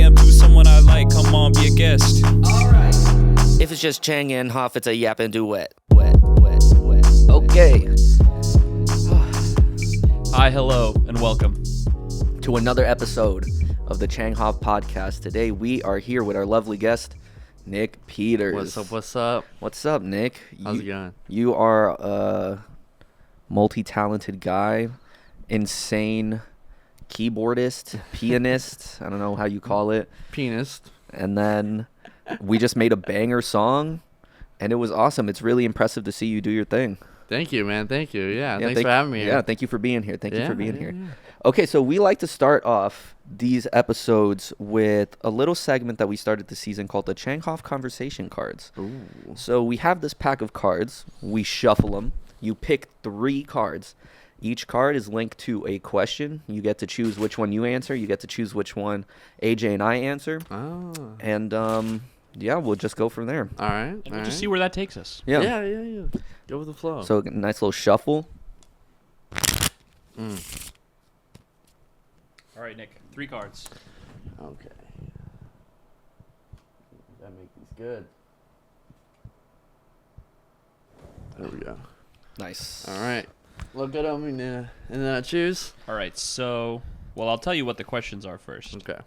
DM to someone I like. Come on, be a guest. Alright. If it's just Chang and Denhoff, it's a yapping duet. Wet. Okay. Hi, hello, and welcome To another episode of the Chang Hop podcast. Today we are here with our lovely guest, Nick Peters. What's up? What's up, Nick? How's it going? You are a multi-talented guy, insane keyboardist, pianist. I don't know how you call it. Pianist. And then we just made a banger song, and it was awesome. It's really impressive to see you do your thing. Thank you, man. Thank you. Yeah, thanks for having me here. Yeah, thank you for being here. Thank you for being here. Yeah. Okay, so we like to start off these episodes with a little segment that we started this season called the Changhoff Conversation Cards. Ooh. So we have this pack of cards. We shuffle them. You pick 3 cards. Each card is linked to a question. You get to choose which one you answer. You get to choose which one AJ and I answer. Oh. And, yeah, we'll just go from there. All right. And we'll just see where that takes us. Yeah. Yeah. Go with the flow. So, nice little shuffle. All right, Nick, 3 cards. Okay. Gotta make these good. There we go. Nice. All right. Look at them and then I choose. All right, so, well, I'll tell you what the questions are first. Okay.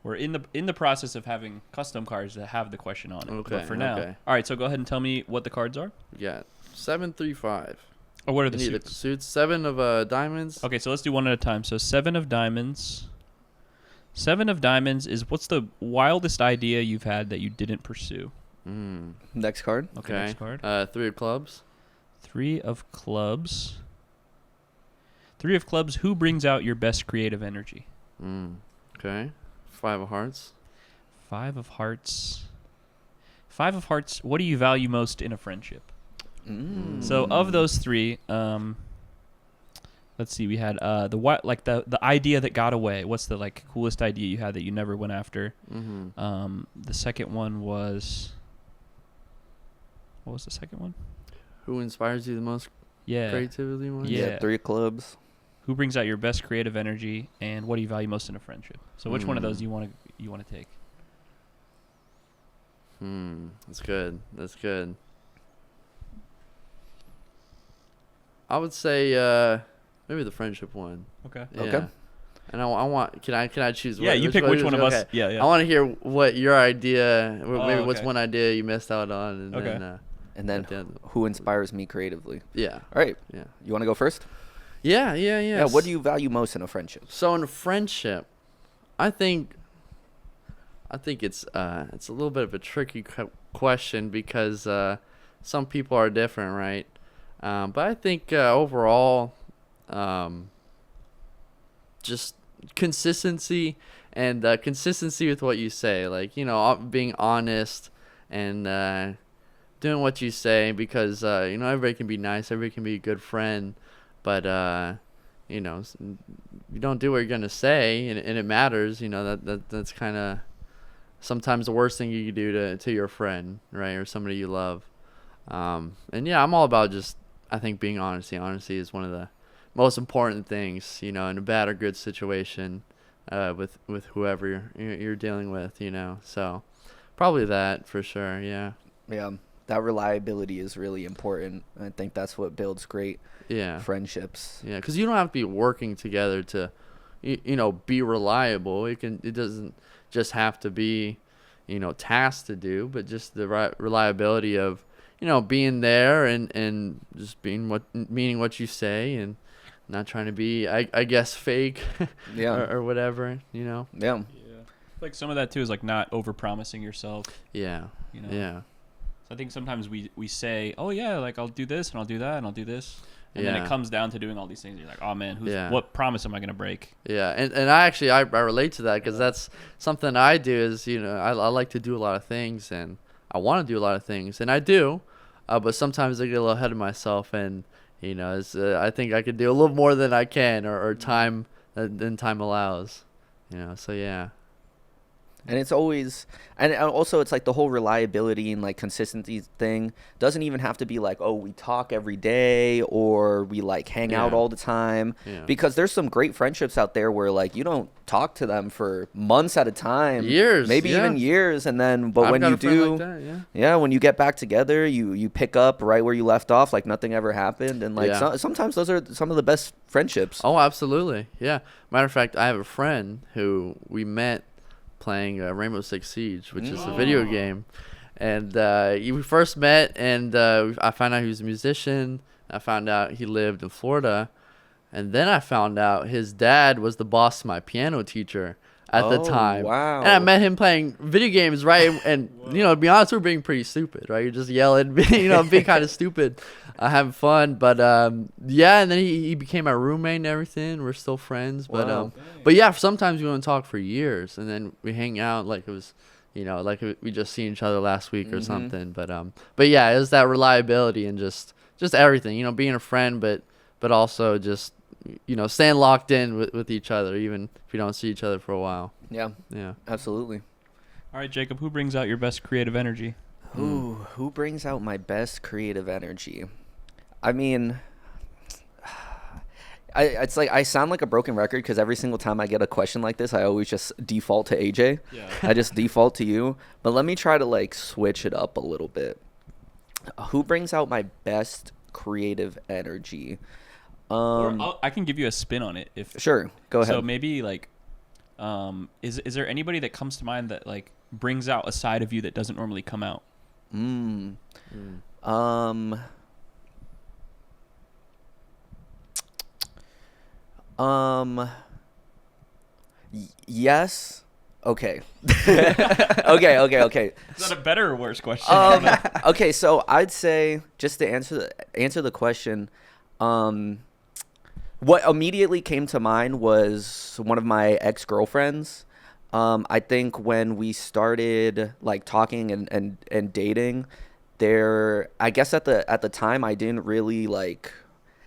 We're in the process of having custom cards that have the question on it. Okay, But for now, okay. all right. So go ahead and tell me what the cards are. We got 7, 3, 5. Or what are the You need suits? the suits. 7 of diamonds. Okay, so let's do one at a time. So 7 of diamonds. 7 of diamonds is what's the wildest idea you've had that you didn't pursue? Next card. Okay, next card. 3 of clubs. 3 of clubs. 3 of clubs. Who brings out your best creative energy? Okay. 5 of hearts. 5 of hearts. 5 of hearts. What do you value most in a friendship? So of those 3, let's see. We had the idea that got away. What's the coolest idea you had that you never went after? The second one was. What was the second one? Who inspires you the most? Yeah. Creativity one? Yeah. 3 of clubs. Who brings out your best creative energy, and what do you value most in a friendship? So which one of those do you want to take? That's good. I would say maybe the friendship one. Okay. Yeah. Okay. And I want. Can I choose? Yeah, you pick which one of us. Okay. Yeah. I want to hear what your idea. Maybe what's okay. one idea you missed out on. And Okay. And then who inspires me creatively? Yeah. All right. Yeah. You want to go first? Yeah. Yeah. What do you value most in a friendship? So in a friendship, I think it's a little bit of a tricky question because some people are different, right? But I think overall, just consistency and consistency with what you say, being honest and doing what you say, because everybody can be nice, everybody can be a good friend, but you don't do what you're gonna say, and it matters. That's kind of sometimes the worst thing you can do to your friend, right, or somebody you love. And yeah, I'm all about just, I think, being honesty. Honesty is one of the most important things, in a bad or good situation, with whoever you're dealing with, So probably that for sure. Yeah. Yeah. That reliability is really important. I think that's what builds great friendships. Yeah, because you don't have to be working together to, be reliable. It doesn't just have to be, tasks to do, but just the reliability of, being there and just meaning what you say and not trying to be, I guess, fake, or whatever, Yeah. Yeah. Like some of that too is not over-promising yourself. Yeah. Yeah. So I think sometimes we say, oh yeah, I'll do this and I'll do that and I'll do this. And then it comes down to doing all these things. You're like, oh man, what promise am I going to break? Yeah. And I relate to that because that's something I do is, I like to do a lot of things and I want to do a lot of things and I do, but sometimes I get a little ahead of myself and, I think I could do a little more than I can or time than time allows, so yeah. And it's always, and also it's like the whole reliability and like consistency thing doesn't even have to be like, oh, we talk every day or we like hang out all the time. Yeah. Because there's some great friendships out there where like you don't talk to them for months at a time, Years, maybe even years, and then but I've when got you a friend do, like that, when you get back together, you pick up right where you left off, like nothing ever happened, and like sometimes those are some of the best friendships. Oh, absolutely. Yeah. Matter of fact, I have a friend who we met playing Rainbow Six Siege, which is a video game. And we first met, and I found out he was a musician. I found out he lived in Florida. And then I found out his dad was the boss of my piano teacher at the time. Wow. And I met him playing video games, right? And, to be honest, we're being pretty stupid, right? You're just yelling, being kind of stupid, having fun. But, and then he became my roommate and everything. We're still friends. But, sometimes we won't talk for years. And then we hang out like it was, like we just seen each other last week or something. But yeah, it was that reliability and just everything, being a friend, but also just, staying locked in with each other, even if you don't see each other for a while. Yeah, absolutely. All right, Jacob, who brings out your best creative energy? Who brings out my best creative energy? I mean, it's like I sound like a broken record because every single time I get a question like this, I always just default to AJ. Yeah. I just default to you. But let me try to like switch it up a little bit. Who brings out my best creative energy? I can give you a spin on it if sure. Go ahead. So maybe like, is there anybody that comes to mind that like brings out a side of you that doesn't normally come out? Yes. Okay. Okay. Is that a better or worse question? Okay, so I'd say just to answer the question, what immediately came to mind was one of my ex-girlfriends. I think when we started like talking and dating, I guess at the time I didn't really like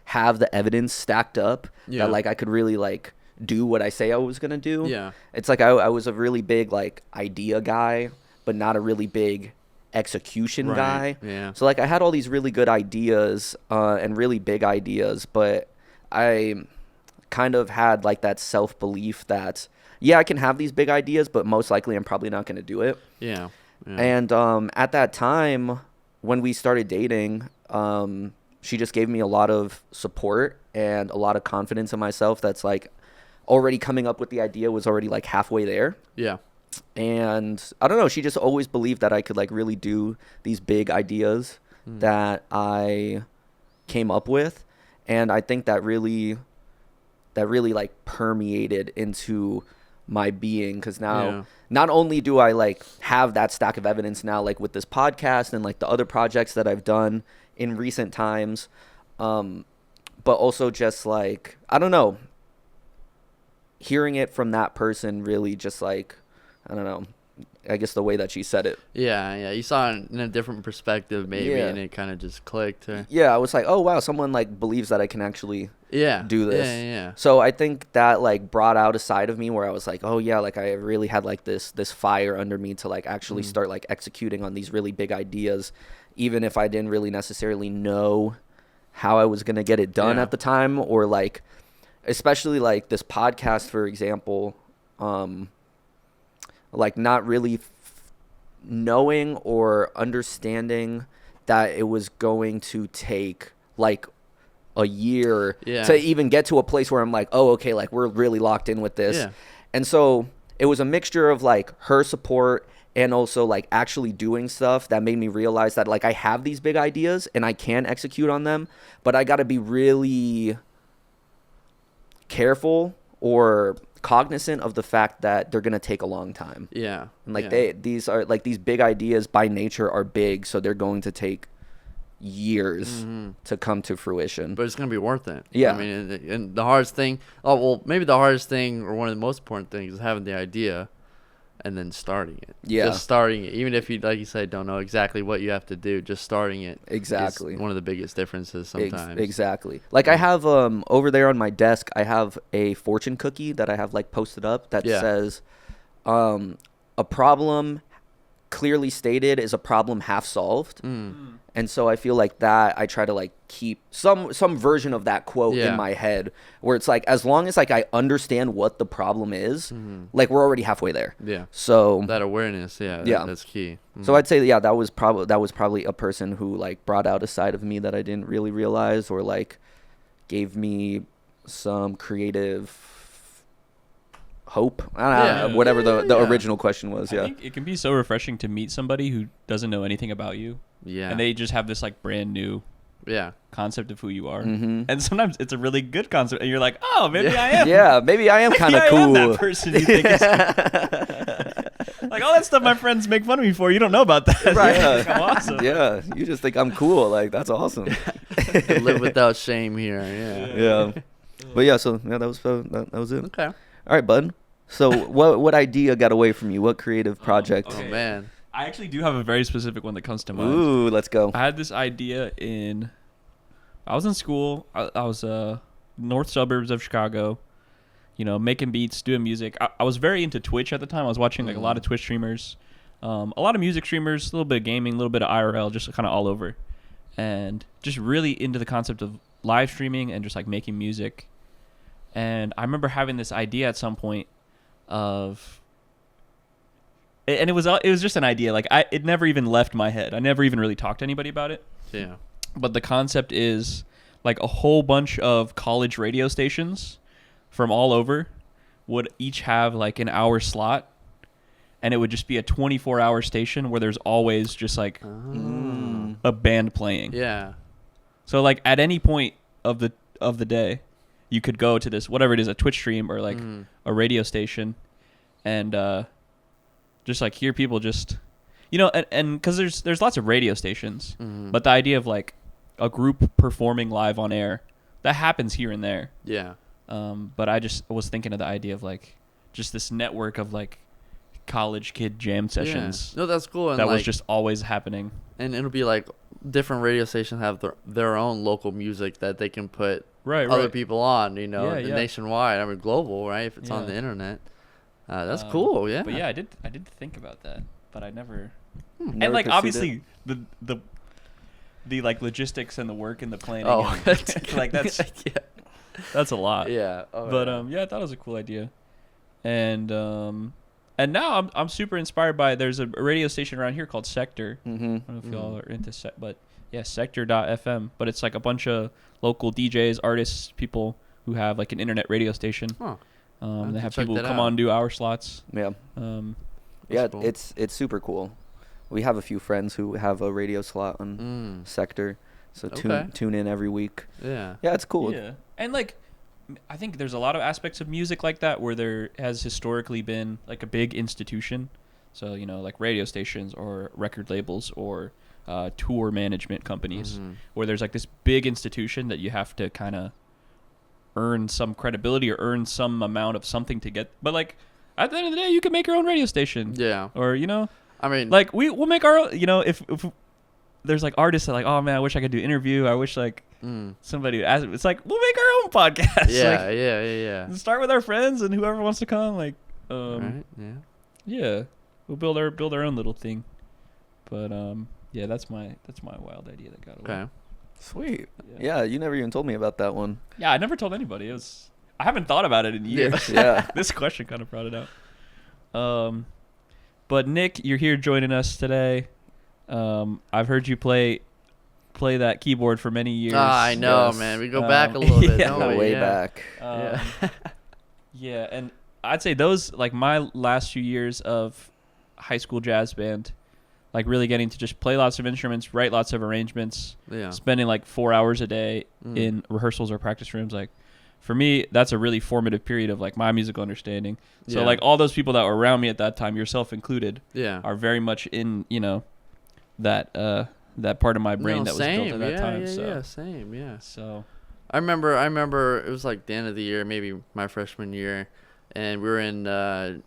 have the evidence stacked up that like I could really like do what I say I was gonna do. Yeah. It's like I was a really big like idea guy, but not a really big execution guy. Yeah. So like I had all these really good ideas and really big ideas, but I kind of had like that self-belief that I can have these big ideas, but most likely I'm probably not gonna do it. Yeah. And at that time when we started dating, she just gave me a lot of support and a lot of confidence in myself. That's like already coming up with the idea was already like halfway there. Yeah. And I don't know, she just always believed that I could like really do these big ideas that I came up with. And I think that really like permeated into my being, because now not only do I like have that stack of evidence now, like with this podcast and like the other projects that I've done in recent times, but also just like, I don't know, hearing it from that person really just like, I don't know, I guess the way that she said it. Yeah. You saw it in a different perspective maybe, and it kind of just clicked. Yeah, I was like, oh wow, someone like believes that I can actually do this. Yeah. So I think that like brought out a side of me where I was like, oh yeah, like I really had like this fire under me to like actually start like executing on these really big ideas, even if I didn't really necessarily know how I was gonna get it done at the time, or like especially like this podcast, for example, like not really knowing or understanding that it was going to take like a year to even get to a place where I'm like, oh, okay, like we're really locked in with this. And so it was a mixture of like her support and also like actually doing stuff that made me realize that like I have these big ideas and I can execute on them, but I got to be really careful or cognizant of the fact that they're going to take a long time. Yeah. And like these are like, these big ideas by nature are big, so they're going to take years to come to fruition. But it's going to be worth it. Yeah. I mean, and the hardest thing, maybe the hardest thing or one of the most important things is having the idea and then starting it. Yeah. Just starting it. Even if you, like you said, don't know exactly what you have to do, just starting it. Exactly. Is one of the biggest differences sometimes. Exactly. Like I have over there on my desk, I have a fortune cookie that I have like posted up that says, a a problem clearly stated is a problem half solved. And so I feel like that I try to like keep some version of that quote in my head, where it's like, as long as like I understand what the problem is, like we're already halfway there. Yeah. So that awareness, that's key. So I'd say that was probably a person who like brought out a side of me that I didn't really realize, or like gave me some creative hope. I don't know, whatever the original question was. I think it can be so refreshing to meet somebody who doesn't know anything about you. Yeah. And they just have this like brand new concept of who you are. And sometimes it's a really good concept and you're like, oh, maybe I am. Yeah, maybe I am kind of cool. I am that person you think is like all that stuff my friends make fun of me for. You don't know about that. Right. I'm awesome. Yeah. You just think I'm cool. Like, that's awesome. Live without shame here. Yeah. But yeah, so that was it. Okay. All right, bud. So what idea got away from you? What creative project? Okay. Oh, man. I actually do have a very specific one that comes to mind. Ooh, let's go. I had this idea I was in school. I was north suburbs of Chicago, you know, making beats, doing music. I was very into Twitch at the time. I was watching like a lot of Twitch streamers, a lot of music streamers, a little bit of gaming, a little bit of IRL, just kind of all over. And just really into the concept of live streaming and just like making music. And I remember having this idea at some point and it was just an idea. Like it never even left my head. I never even really talked to anybody about it. Yeah. But the concept is like a whole bunch of college radio stations from all over would each have like an hour slot, and it would just be a 24-hour station where there's always just like a band playing. Yeah. So like at any point of the day, you could go to this, whatever it is, a Twitch stream or like a radio station, and just like hear people just, you know, and because there's lots of radio stations, but the idea of like a group performing live on air, that happens here and there. Yeah. But I just was thinking of the idea of like just this network of like college kid jam sessions. No, that's cool. And that like, was just always happening. And it'll be like different radio stations have their own local music that they can put Right. other people on, you know, Yeah. nationwide. I mean, global, right? If it's on the internet. That's cool, yeah. But yeah, I did think about that, but I never. Never And like pursued obviously the like logistics and the work and the planning. Oh, and, like that's a lot. Yeah. Oh, But I thought it was a cool idea, and now I'm super inspired by. There's a radio station around here called Sector. I don't know if y'all are into but yeah, Sector.fm. But it's like a bunch of local DJs, artists, people who have like an internet radio station. Huh. They have people who come on and do hour slots. Yeah. Cool. It's super cool. We have a few friends who have a radio slot on Sector, so tune in every week. Yeah. Yeah, it's cool. Yeah, and like I think there's a lot of aspects of music like that where there has historically been like a big institution. So, you know, like radio stations or record labels or tour management companies where there's like this big institution that you have to kind of earn some credibility or earn some amount of something to get. But like at the end of the day, you can make your own radio station. Yeah. Or, you know, I mean, like we'll make our own, you know, if there's like artists that are like, oh man, I wish I could do interview. I wish like somebody would ask. It's like, we'll make our own podcast. Yeah. Like, Yeah. start with our friends and whoever wants to come. Like, Right. Yeah. yeah, we'll build our own little thing. But yeah, that's my wild idea that got away. Okay. Sweet. Yeah, you never even told me about that one. Yeah, I never told anybody. I haven't thought about it in years. Yeah. This question kind of brought it out. But Nick, you're here joining us today. I've heard you play that keyboard for many years. I know, Yes. man. We go back a little bit, yeah. don't we? Way Yeah. back. Yeah. Yeah, and I'd say those, like my last few years of high school jazz band, like really getting to just play lots of instruments, write lots of arrangements, Yeah. spending like 4 hours a day in rehearsals or practice rooms. Like for me, that's a really formative period of like my musical understanding. So Yeah. like all those people that were around me at that time, yourself included, Yeah. are very much in, you know, that part of my brain that was built at that time. Yeah, same, yeah. So I remember it was like the end of the year, maybe my freshman year, and we were in the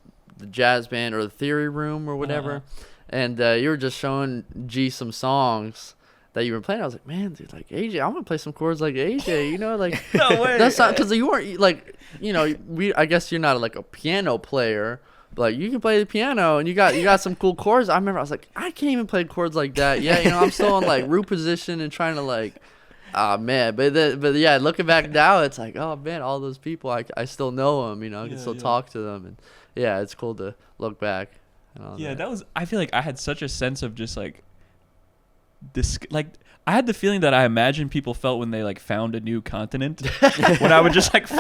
jazz band or the theory room or whatever, and you were just showing G some songs that you were playing. I was like, man, dude, like AJ, I want to play some chords like AJ, you know, like no way. that's not because you weren't like, you know, I guess you're not like a piano player, like, you can play the piano and you got some cool chords. I remember I was like, I can't even play chords like that. Yeah, I'm still in like root position and trying to like, oh man. But yeah, looking back now, it's like, oh man, all those people, I still know them. I can still talk to them, and yeah, it's cool to look back. And all that was. I feel like I had such a sense of just like this, like. I had the feeling that I imagine people felt when they like found a new continent. When I would just like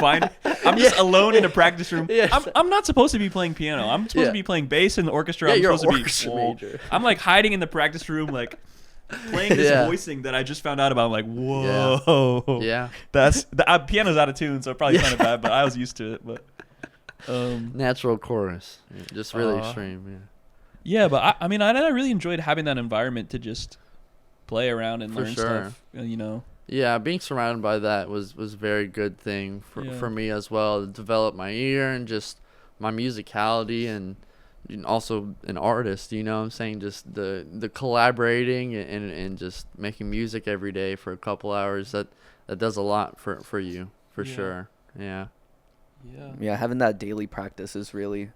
I'm just alone in a practice room. Yes. I'm not supposed to be playing piano. I'm supposed to be playing bass in the orchestra. Yeah, I'm you're supposed an orchestra major. I'm like hiding in the practice room, like playing this voicing that I just found out about. I'm like, whoa. Yeah. That's the piano's out of tune, so it probably sounded bad, but I was used to it. But natural chorus, just really extreme. Yeah, but I mean, I really enjoyed having that environment to just play around and learn stuff, Yeah, being surrounded by that was a very good thing for me as well, to develop my ear and just my musicality, and also an artist, what I'm saying, just the collaborating and just making music every day for a couple hours, that does a lot for you, for sure. Yeah, having that daily practice is really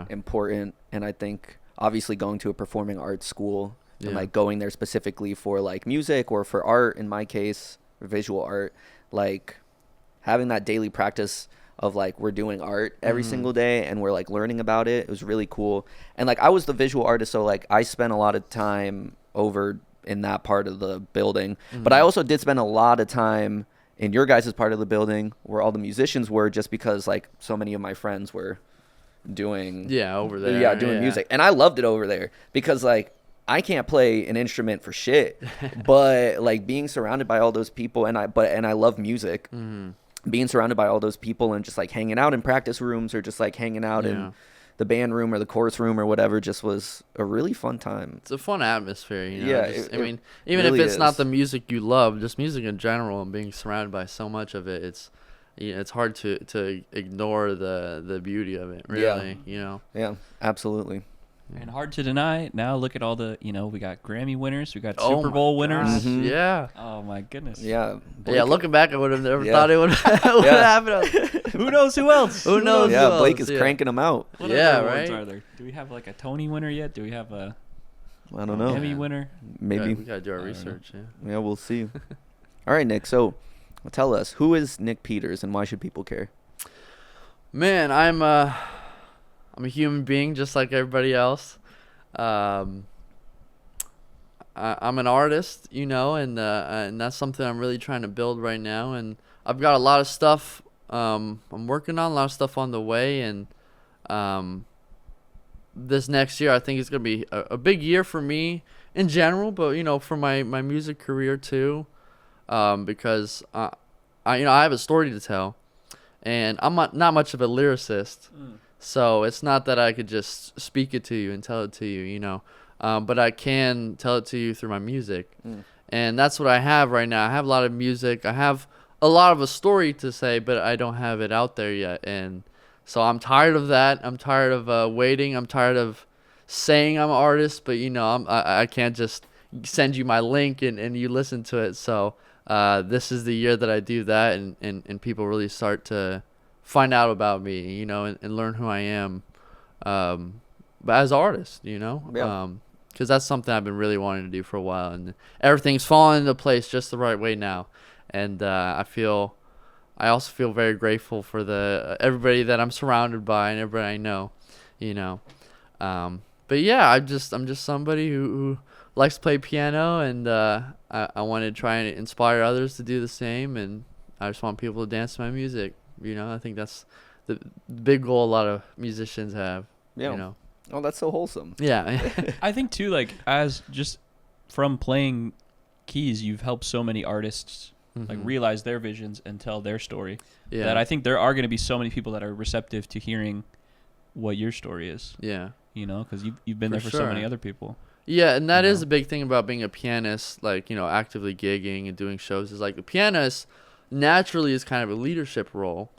important, and I think obviously going to a performing arts school and like going there specifically for like music or for art, in my case, visual art, like having that daily practice of like we're doing art every single day and we're like learning about it. It was really cool. And like I was the visual artist, so like I spent a lot of time over in that part of the building, but I also did spend a lot of time in your guys' part of the building where all the musicians were, just because like so many of my friends were doing over there doing music, and I loved it over there because like I can't play an instrument for shit, but like being surrounded by all those people, and I love music. Being surrounded by all those people and just like hanging out in practice rooms or just like hanging out in the band room or the chorus room or whatever just was a really fun time. It's a fun atmosphere, Yeah, I mean, even really if it's is. not the music you love, just music in general and being surrounded by so much of it, it's hard to ignore the beauty of it, really. Yeah, absolutely. And hard to deny. Now look at all the, we got Grammy winners, we got Super Bowl winners. Yeah. Oh my goodness. Yeah. Yeah, looking back, I would have never thought it would happen. Who knows who else? Who knows? Yeah, who Blake else? is cranking them out. What Yeah, other awards right? are there? Do we have like a Tony winner yet? Do we have a I don't know. Emmy winner? Maybe. We gotta do our research. Yeah, we'll see. All right, Nick. So, tell us, who is Nick Peters and why should people care? Man, I'm a human being just like everybody else. I'm an artist, and that's something I'm really trying to build right now. And I've got a lot of stuff I'm working on, a lot of stuff on the way. And this next year, I think it's gonna be a big year for me in general, but for my music career too, because I have a story to tell, and I'm not much of a lyricist. So it's not that I could just speak it to you and tell it to you, but I can tell it to you through my music. And that's what I have right now. I have a lot of music. I have a lot of a story to say, but I don't have it out there yet. And so I'm tired of that. I'm tired of waiting. I'm tired of saying I'm an artist, but, I can't just send you my link and you listen to it. So this is the year that I do that, and people really start to find out about me, and learn who I am, but as an artist, because that's something I've been really wanting to do for a while, and everything's falling into place just the right way now, and I also feel very grateful for everybody that I'm surrounded by and everybody I know, but yeah, I'm just somebody who likes to play piano, and I want to try and inspire others to do the same, and I just want people to dance to my music. I think that's the big goal a lot of musicians have. Yeah. Oh, that's so wholesome. Yeah. I think too, like, as just from playing keys, you've helped so many artists like realize their visions and tell their story. Yeah. That I think there are going to be so many people that are receptive to hearing what your story is. Yeah. Because you've been there for so many other people. Yeah, and that is a big thing about being a pianist, like, actively gigging and doing shows, is like the pianist naturally is kind of a leadership role,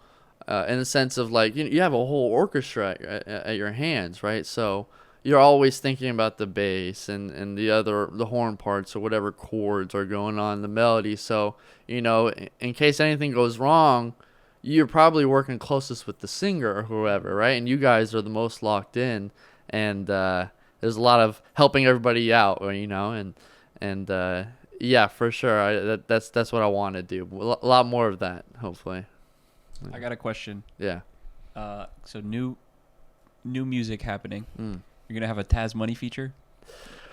in the sense of like you have a whole orchestra at your hands, right? So you're always thinking about the bass and the horn parts or whatever chords are going on in the melody. So in case anything goes wrong, you're probably working closest with the singer or whoever, right? And you guys are the most locked in, and there's a lot of helping everybody out, and yeah, for sure. That's what I want to do. A lot more of that, hopefully. I got a question. Yeah. So new music happening. Mm. You're gonna have a Taz Money feature.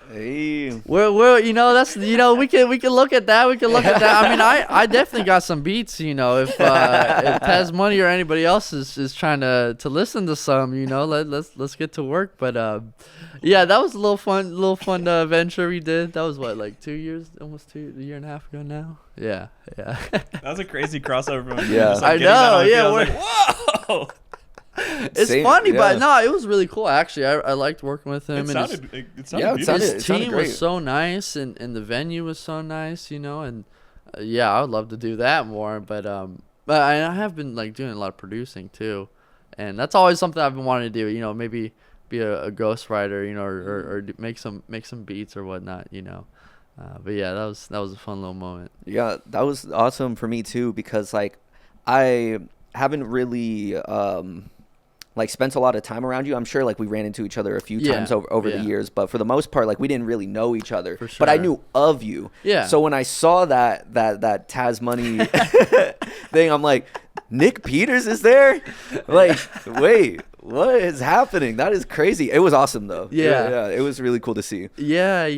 Hey. We're that's we can look at that. We can look at that. I mean, I definitely got some beats. If Taz Money or anybody else is trying to listen to some, let's get to work. But yeah, that was a little fun venture we did. That was what, like 2 years, almost a year and a half ago now. Yeah. That was a crazy crossover. From Yeah. just, like, I getting that know. on the Yeah, field. I was like, whoa. It's Same, funny, yeah. but no, it was really cool. Actually, I liked working with him. It and sounded beautiful. it his sounded team great. was so nice, and the venue was so nice, and yeah, I would love to do that more. But I have been like doing a lot of producing too, and that's always something I've been wanting to do. Maybe be a ghostwriter, or make some beats or whatnot, But yeah, that was a fun little moment. Yeah, that was awesome for me too, because like I haven't really like spent a lot of time around you. I'm sure like we ran into each other a few times over the years, but for the most part, like we didn't really know each other. For sure. But I knew of you. Yeah. So when I saw that Taz Money thing, I'm like, Nick Peters is there? Like, wait, what is happening? That is crazy. It was awesome though. Yeah. It was really cool to see. Yeah. I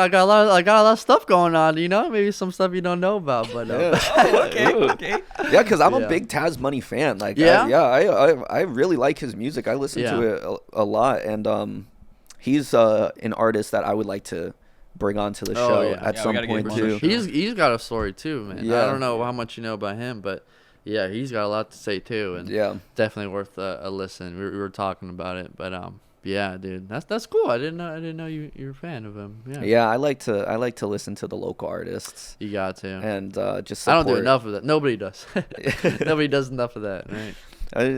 got a lot of stuff going on. Maybe some stuff you don't know about, but Okay. Yeah, because I'm Yeah. a big Taz Money fan. Like, Yeah? I really like his music. I listen to it a lot, and he's an artist that I would like to bring onto the show yeah. at Yeah, we some gotta get point him on the too. show. He's got a story too, man. Yeah. I don't know how much you know about him, but yeah, he's got a lot to say too, and Yeah, definitely worth a listen. We were talking about it, but yeah, dude, that's cool. I didn't know you're a fan of him. Yeah, yeah. I like to listen to the local artists you got to. and just I support. don't do enough of that. Nobody does. Nobody does enough of that, right?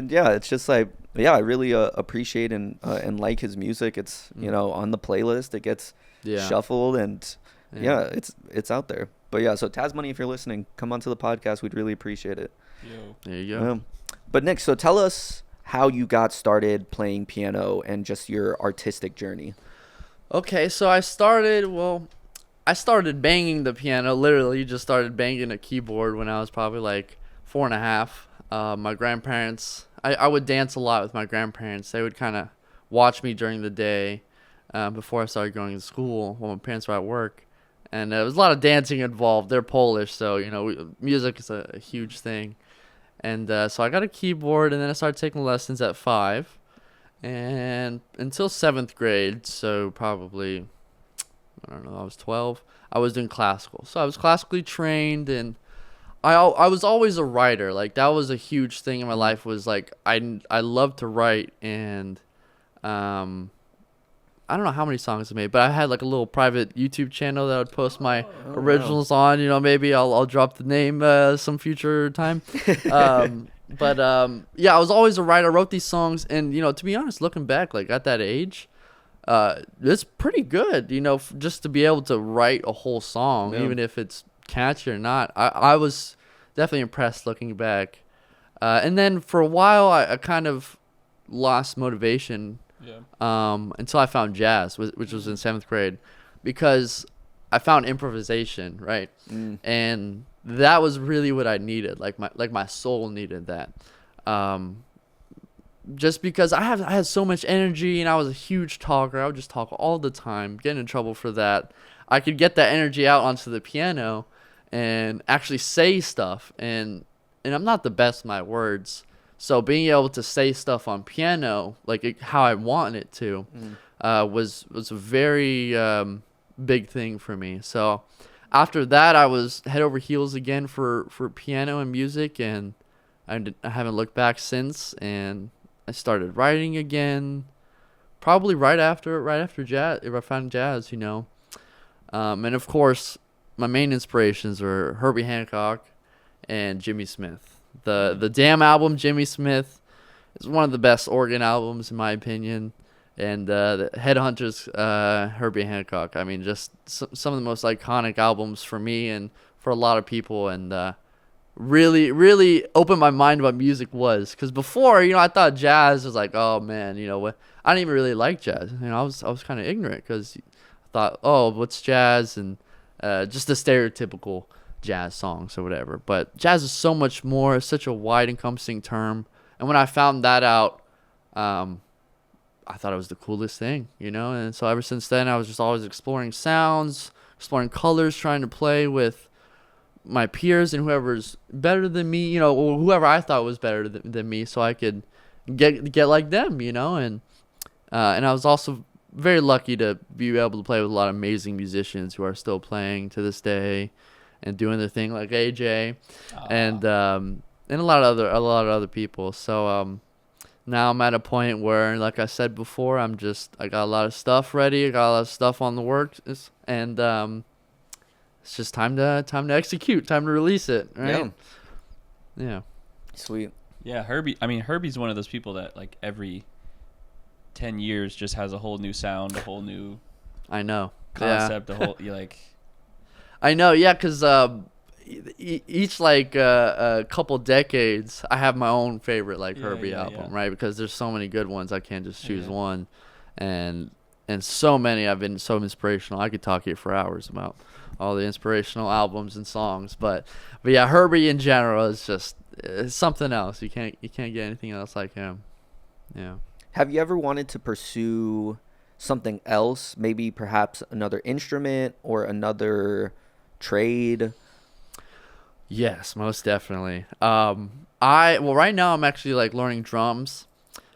Yeah, it's just like, I really appreciate and like his music. It's on the playlist. It gets Yeah. shuffled, and yeah, it's out there. But yeah, so Taz Money, if you're listening, come onto the podcast. We'd really appreciate it. Yo. There you go. But Nick, so tell us how you got started playing piano and just your artistic journey. Okay, so I started banging the piano. Literally, just started banging a keyboard when I was probably like 4.5. My grandparents, I would dance a lot with my grandparents. They would kind of watch me during the day before I started going to school while my parents were at work. And there was a lot of dancing involved. They're Polish, so, music is a huge thing. And so I got a keyboard, and then I started taking lessons at 5. And until 7th grade, so probably, I don't know, I was 12, I was doing classical. So I was classically trained, and I was always a writer. Like, that was a huge thing in my life, was like, I love to write, and I don't know how many songs I made, but I had like a little private YouTube channel that I would post my originals on. Maybe I'll drop the name some future time. But yeah, I was always a writer. I wrote these songs, and to be honest, looking back, like at that age, it's pretty good. Just to be able to write a whole song, even if it's catchy or not. I was definitely impressed looking back. And then for a while, I kind of lost motivation. Yeah. Until I found jazz, which was in 7th grade, because I found improvisation, right? And that was really what I needed. Like my soul needed that. Just because I had so much energy, and I was a huge talker. I would just talk all the time, get in trouble for that. I could get that energy out onto the piano and actually say stuff. And I'm not the best with my words. So being able to say stuff on piano, like how I want it to, was a very big thing for me. So after that, I was head over heels again for piano and music, and I haven't looked back since. And I started writing again, probably right after jazz. If I found jazz, and of course, my main inspirations were Herbie Hancock and Jimmy Smith. The Damn album, Jimmy Smith, is one of the best organ albums in my opinion, and the Headhunters, Herbie Hancock. I mean, just some of the most iconic albums for me and for a lot of people, and really, really opened my mind to what music was. Because before, I thought jazz was like, oh man, what? I didn't even really like jazz. I was kind of ignorant because I thought, oh, what's jazz? And just the stereotypical jazz songs or whatever. But jazz is so much more. It's such a wide encompassing term. And when I found that out, I thought it was the coolest thing, And so ever since then, I was just always exploring sounds, exploring colors, trying to play with my peers and whoever's better than me, or whoever I thought was better than me, so I could get like them, And I was also very lucky to be able to play with a lot of amazing musicians who are still playing to this day and doing their thing, like AJ, and a lot of other people. So now I'm at a point where, like I said before, I got a lot of stuff ready, I got a lot of stuff on the works, and it's just time to execute, time to release it, right? Yeah. Sweet. Yeah, Herbie. I mean, Herbie's one of those people that like every 10 years just has a whole new sound, a whole new I know concept, a whole I know, yeah, because each couple decades, I have my own favorite Herbie album, right? Because there's so many good ones, I can't just choose one, and so many have been so inspirational. I could talk here for hours about all the inspirational albums and songs, but yeah, Herbie in general is just something else. You can't get anything else like him. Yeah. Have you ever wanted to pursue something else, maybe perhaps another instrument or another trade? Yes, most definitely. Right now I'm actually learning drums,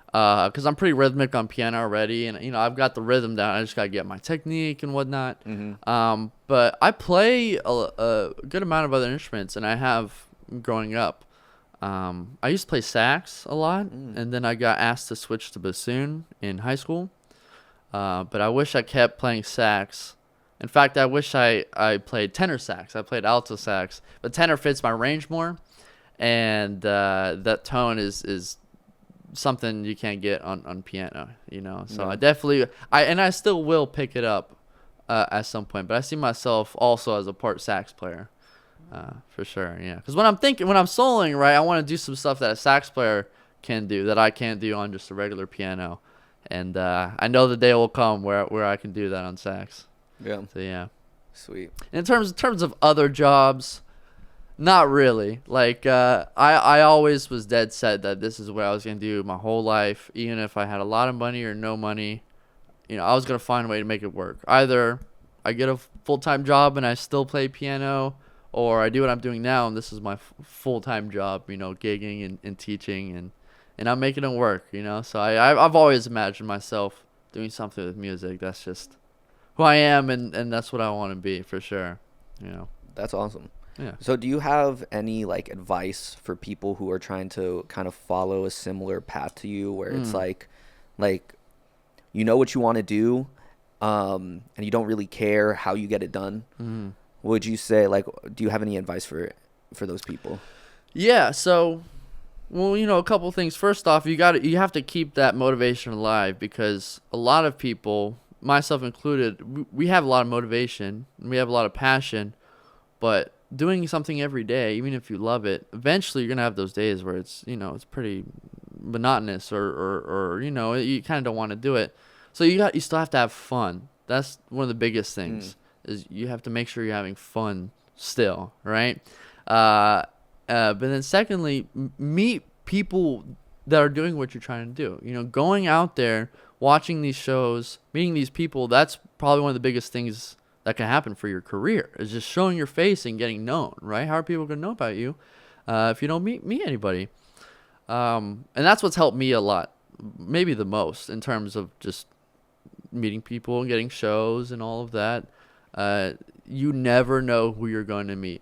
because I'm pretty rhythmic on piano already, and I've got the rhythm down. I just gotta get my technique and whatnot. Mm-hmm. But I play a good amount of other instruments, and I have growing up. I used to play sax a lot, and then I got asked to switch to bassoon in high school. But I wish I kept playing sax. In fact, I wish I played tenor sax. I played alto sax, but tenor fits my range more, and that tone is something you can't get on piano, So No. I definitely I still will pick it up at some point, but I see myself also as a part sax player, for sure, yeah. Because when I'm soloing, right, I want to do some stuff that a sax player can do that I can't do on just a regular piano, and I know the day will come where I can do that on sax. Yeah. So yeah. Sweet. In terms of other jobs, not really. I always was dead set that this is what I was gonna do my whole life, even if I had a lot of money or no money. I was gonna find a way to make it work. Either I get a full-time job and I still play piano, or I do what I'm doing now and this is my full-time job. Gigging and teaching, and I'm making it work. So I've always imagined myself doing something with music. That's just who I am, and that's what I want to be, for sure. That's awesome. Yeah. So do you have any advice for people who are trying to kind of follow a similar path to you, where it's like you know what you want to do, and you don't really care how you get it done? Mm. Would you say do you have any advice for those people? Yeah. So, well, a couple things. First off, you have to keep that motivation alive, because a lot of people, myself included, we have a lot of motivation and we have a lot of passion, but doing something every day, even if you love it, eventually you're gonna have those days where it's it's pretty monotonous, or you kind of don't want to do it. So you still have to have fun. That's one of the biggest things, is you have to make sure you're having fun still, right? But then secondly, meet people that are doing what you're trying to do. Going out there, watching these shows, meeting these people, that's probably one of the biggest things that can happen for your career, is just showing your face and getting known, right? How are people going to know about you if you don't meet anybody? And that's what's helped me a lot, maybe the most, in terms of just meeting people and getting shows and all of that. You never know who you're going to meet.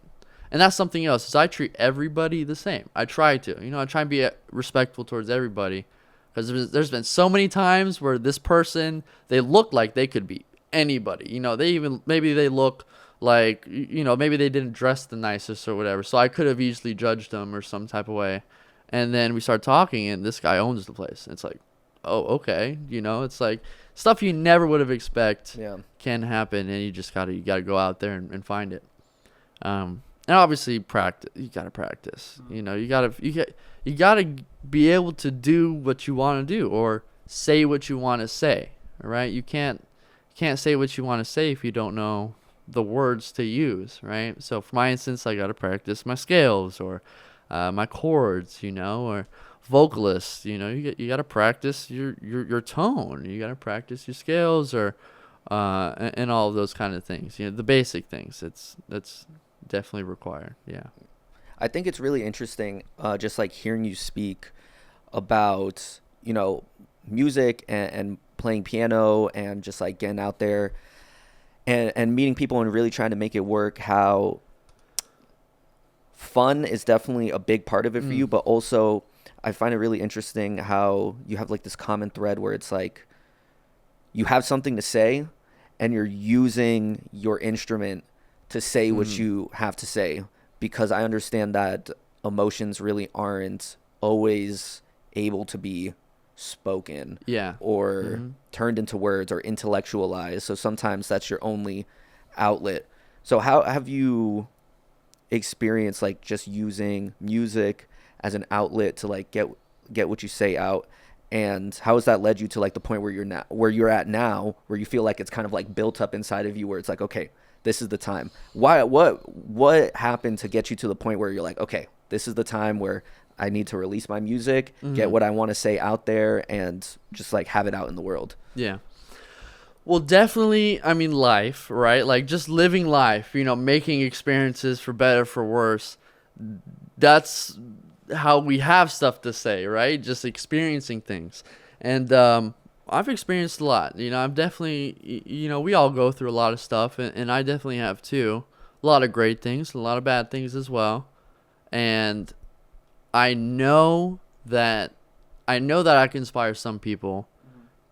And that's something else, is I treat everybody the same. I try to. I try and be respectful towards everybody. Because there's been so many times where this person, they look like they could be anybody. Maybe they look like, maybe they didn't dress the nicest or whatever. So I could have easily judged them or some type of way. And then we start talking, and this guy owns the place. It's like, oh, okay. It's like stuff you never would have expect can happen, and you gotta go out there and find it. And obviously practice. You gotta practice. You know, you gotta be able to do what you want to do or say what you want to say. All right, you can't say what you want to say if you don't know the words to use. Right. So for my instance, I gotta practice my scales or my chords. You know, or vocalists. You know, you gotta practice your tone. You gotta practice your scales or and all of those kind of things. You know, the basic things. That's definitely required. Yeah. I think it's really interesting, just like hearing you speak about, you know, music and playing piano and just like getting out there and meeting people and really trying to make it work. How fun is definitely a big part of it for you, but also I find it really interesting how you have like this common thread where it's like you have something to say and you're using your instrument to say what you have to say, because I understand that emotions really aren't always able to be spoken or turned into words or intellectualized. So sometimes that's your only outlet. So how have you experienced like just using music as an outlet to like get what you say out? And how has that led you to like the point where you're at now, where you feel like it's kind of like built up inside of you, where it's like, okay, this is the time. What happened to get you to the point where you're like, okay, this is the time where I need to release my music, get what I want to say out there, and just like have it out in the world? Yeah. Well, definitely, I mean, life, right? Like just living life, you know, making experiences for better, for worse. That's how we have stuff to say, right? Just experiencing things. And I've experienced a lot. You know, I've definitely, you know, we all go through a lot of stuff, and I definitely have too. A lot of great things, a lot of bad things as well. And I know that I can inspire some people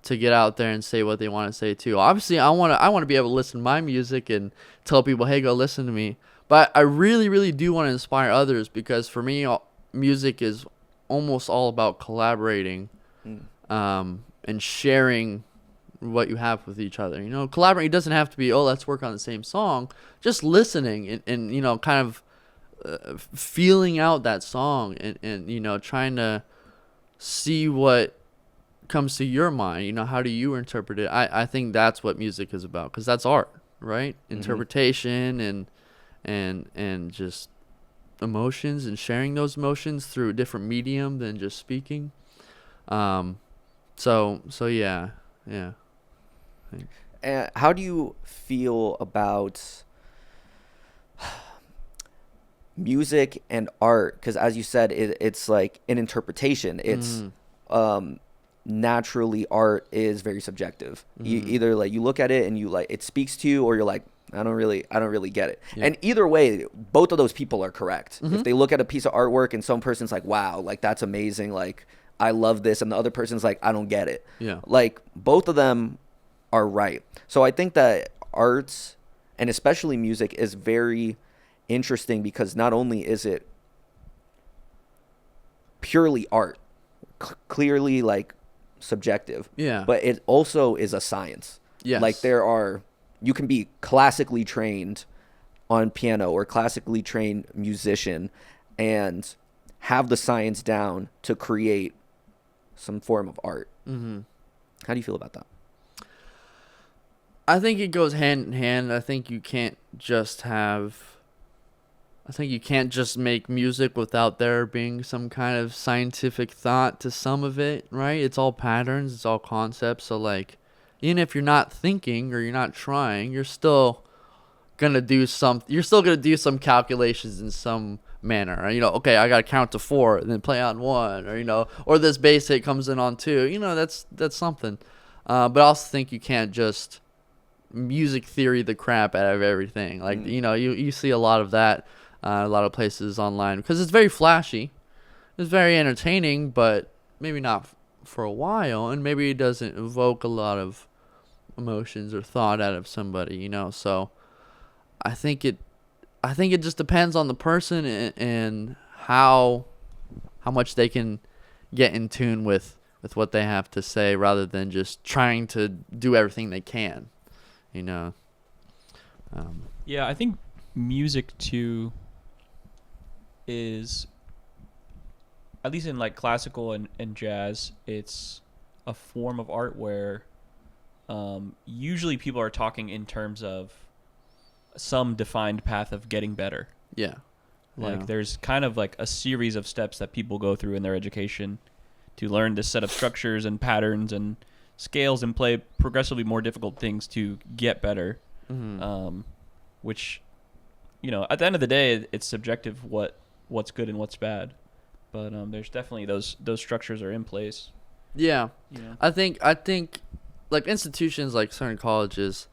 to get out there and say what they want to say too. Obviously, I want to be able to listen to my music and tell people, "Hey, go listen to me." But I really, really do want to inspire others, because for me, music is almost all about collaborating and sharing what you have with each other. You know, collaborating doesn't have to be, oh, let's work on the same song. Just listening and you know, kind of feeling out that song and you know, trying to see what comes to your mind. You know, how do you interpret it? I think that's what music is about, because that's art, right? Interpretation and just emotions and sharing those emotions through a different medium than just speaking. So yeah. And how do you feel about music and art? Because as you said, it's like an interpretation. It's naturally, art is very subjective. You either like you look at it and you like it speaks to you, or you're like, I don't really get it. Yeah. And either way, both of those people are correct. If they look at a piece of artwork and some person's like, wow, like that's amazing, like I love this, and the other person's like, I don't get it. Yeah. Like both of them are right. So I think that arts, and especially music, is very interesting, because not only is it purely art, clearly like subjective, but it also is a science. Yes. Like you can be classically trained on piano or classically trained musician and have the science down to create some form of art. How do you feel about that? I think it goes hand in hand. I think you can't just make music without there being some kind of scientific thought to some of it, right? It's all patterns, it's all concepts. So like, even if you're not thinking or you're not trying, you're still gonna do some calculations in some manner. You know, okay, I gotta count to 4 and then play on 1, or you know, or this bass hit comes in on 2. You know, that's something. But I also think you can't just music theory the crap out of everything. Like you know, you see a lot of that a lot of places online, because it's very flashy, it's very entertaining, but maybe not for a while, and maybe it doesn't evoke a lot of emotions or thought out of somebody, you know. So I think it just depends on the person and how much they can get in tune with what they have to say, rather than just trying to do everything they can, you know. Yeah, I think music too, is, at least in like classical and jazz, it's a form of art where usually people are talking in terms of some defined path of getting better. Yeah. Like there's kind of like a series of steps that people go through in their education to learn this set of structures and patterns and scales and play progressively more difficult things to get better. Which, you know, at the end of the day, it's subjective what's good and what's bad. But there's definitely those structures are in place. Yeah. You know? I think like institutions like certain colleges,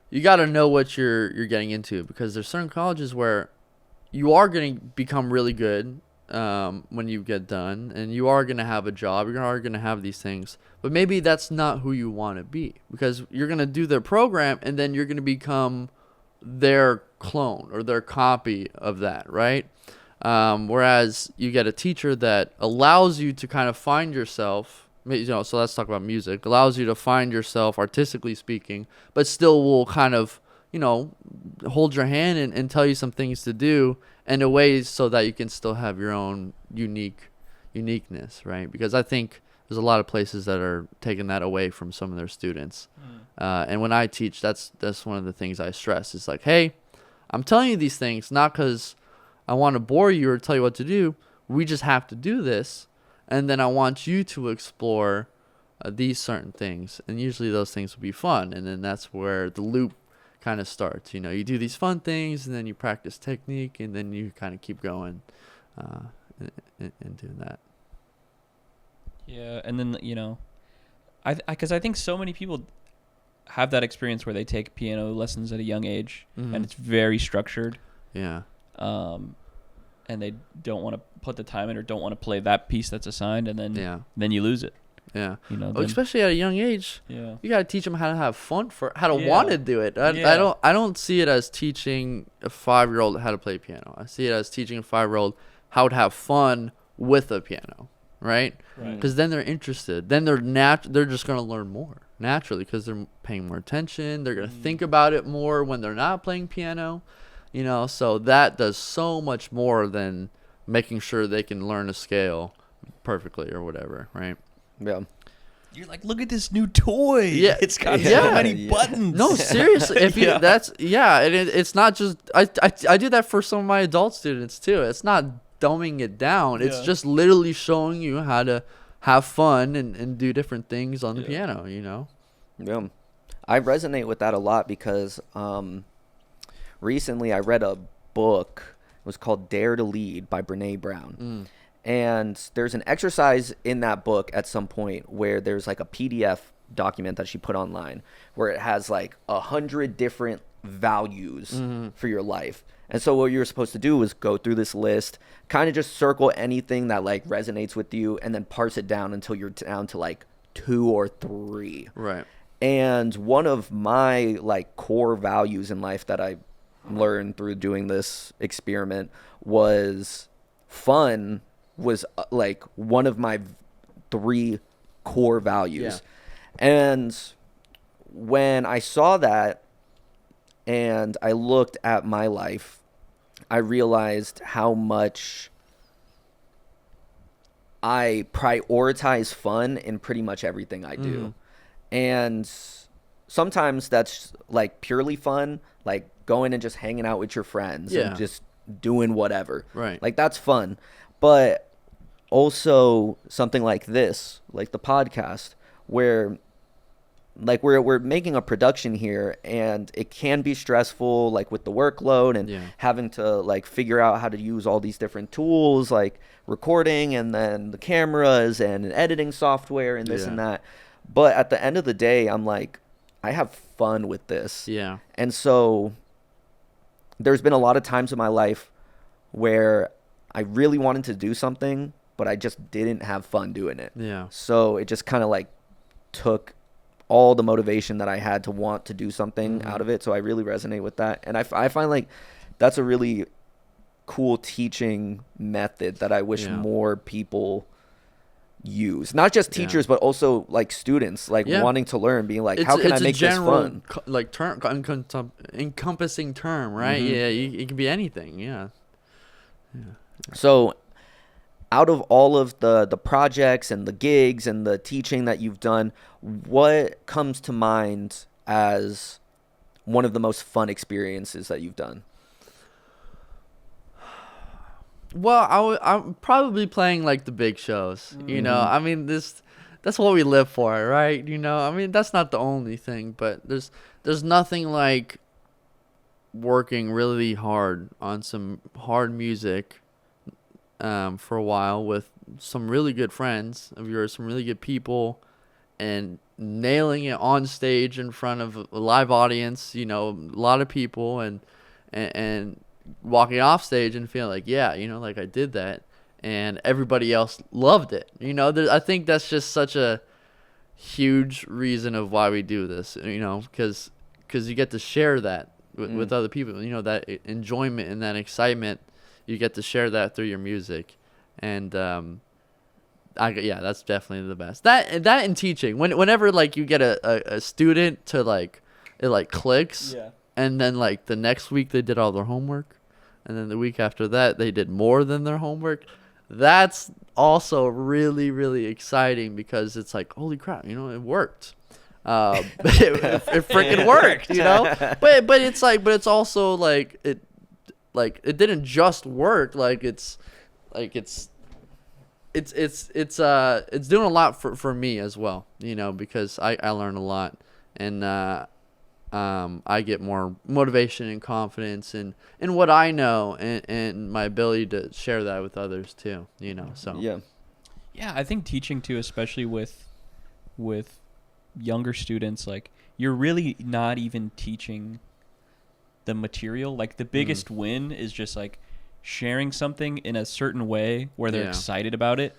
you got to know what you're getting into, because there's certain colleges where you are going to become really good when you get done, and you are going to have a job, you are going to have these things, but maybe that's not who you want to be, because you're going to do their program and then you're going to become their clone or their copy of that, right? Whereas you get a teacher that allows you to kind of find yourself, you know, so let's talk about music, allows you to find yourself artistically speaking, but still will kind of, you know, hold your hand and tell you some things to do in a way so that you can still have your own uniqueness, right? Because I think there's a lot of places that are taking that away from some of their students. And when I teach, that's one of the things I stress. It's like, hey, I'm telling you these things not because I want to bore you or tell you what to do. We just have to do this. And then I want you to explore these certain things. And usually those things will be fun. And then that's where the loop kind of starts. You know, you do these fun things and then you practice technique and then you kind of keep going and doing that. Yeah. And then, you know, because I think so many people have that experience where they take piano lessons at a young age and it's very structured. Yeah. And they don't want to put the time in or don't want to play that piece that's assigned, and then you lose it. Yeah. You know, especially at a young age. Yeah. You got to teach them how to have fun, how to want to do it. I don't see it as teaching a 5-year-old how to play piano. I see it as teaching a 5-year-old how to have fun with a piano, right? Because then they're interested. Then they're just going to learn more naturally because they're paying more attention. They're going to think about it more when they're not playing piano. You know, so that does so much more than making sure they can learn a scale perfectly or whatever, right? Yeah. You're like, look at this new toy. Yeah, it's got so many buttons. No, seriously, if you it's not just I do that for some of my adult students too. It's not dumbing it down. It's just literally showing you how to have fun and do different things on the piano. You know. Yeah, I resonate with that a lot because recently I read a book. It was called Dare to Lead by Brene Brown. And there's an exercise in that book at some point where there's like a PDF document that she put online where it has like 100 different values for your life. And so what you're supposed to do is go through this list, kind of just circle anything that like resonates with you and then parse it down until you're down to like 2 or 3. Right. And one of my like core values in life that I learned through doing this experiment was fun was like one of my 3 core values. And when I saw that and I looked at my life, I realized how much I prioritize fun in pretty much everything I do. And sometimes that's like purely fun, like going and just hanging out with your friends and just doing whatever. Right. Like that's fun. But also something like this, like the podcast, where like we're making a production here and it can be stressful, like with the workload and having to like figure out how to use all these different tools like recording and then the cameras and an editing software and this and that. But at the end of the day, I'm like, I have fun with this. Yeah. And so there's been a lot of times in my life where I really wanted to do something, but I just didn't have fun doing it. Yeah. So it just kind of like took all the motivation that I had to want to do something out of it. So I really resonate with that. And I find like that's a really cool teaching method that I wish more people use. Not just teachers, but also like students, like wanting to learn, being like, how can I make this fun? Like term, encompassing term, right? Yeah, it can be anything. Yeah. So, out of all of the projects and the gigs and the teaching that you've done, what comes to mind as one of the most fun experiences that you've done? Well, I'm probably playing like the big shows. You know, Mhm. I mean, that's what we live for, right? You know, I mean, that's not the only thing, but there's nothing like working really hard on some hard music for a while with some really good friends of yours, some really good people, and nailing it on stage in front of a live audience, you know, a lot of people, and walking off stage and feeling like, yeah, you know, like I did that, and everybody else loved it. You know, I think that's just such a huge reason of why we do this, you know, because you get to share that with other people, you know, that enjoyment and that excitement, you get to share that through your music. And yeah, that's definitely the best. That and teaching. Whenever like you get a student to like, it like clicks, Yeah. and then like the next week they did all their homework, and then the week after that they did more than their homework. That's also really, really exciting because it's like, holy crap, you know, it worked. It freaking worked, you know. But it's also like it didn't just work. It's doing a lot for me as well, you know, because I learn a lot, and I get more motivation and confidence in what I know, and my ability to share that with others too, you know. So Yeah, I think teaching too, especially with younger students, like you're really not even teaching the material. Like the biggest win is just like sharing something in a certain way where they're excited about it,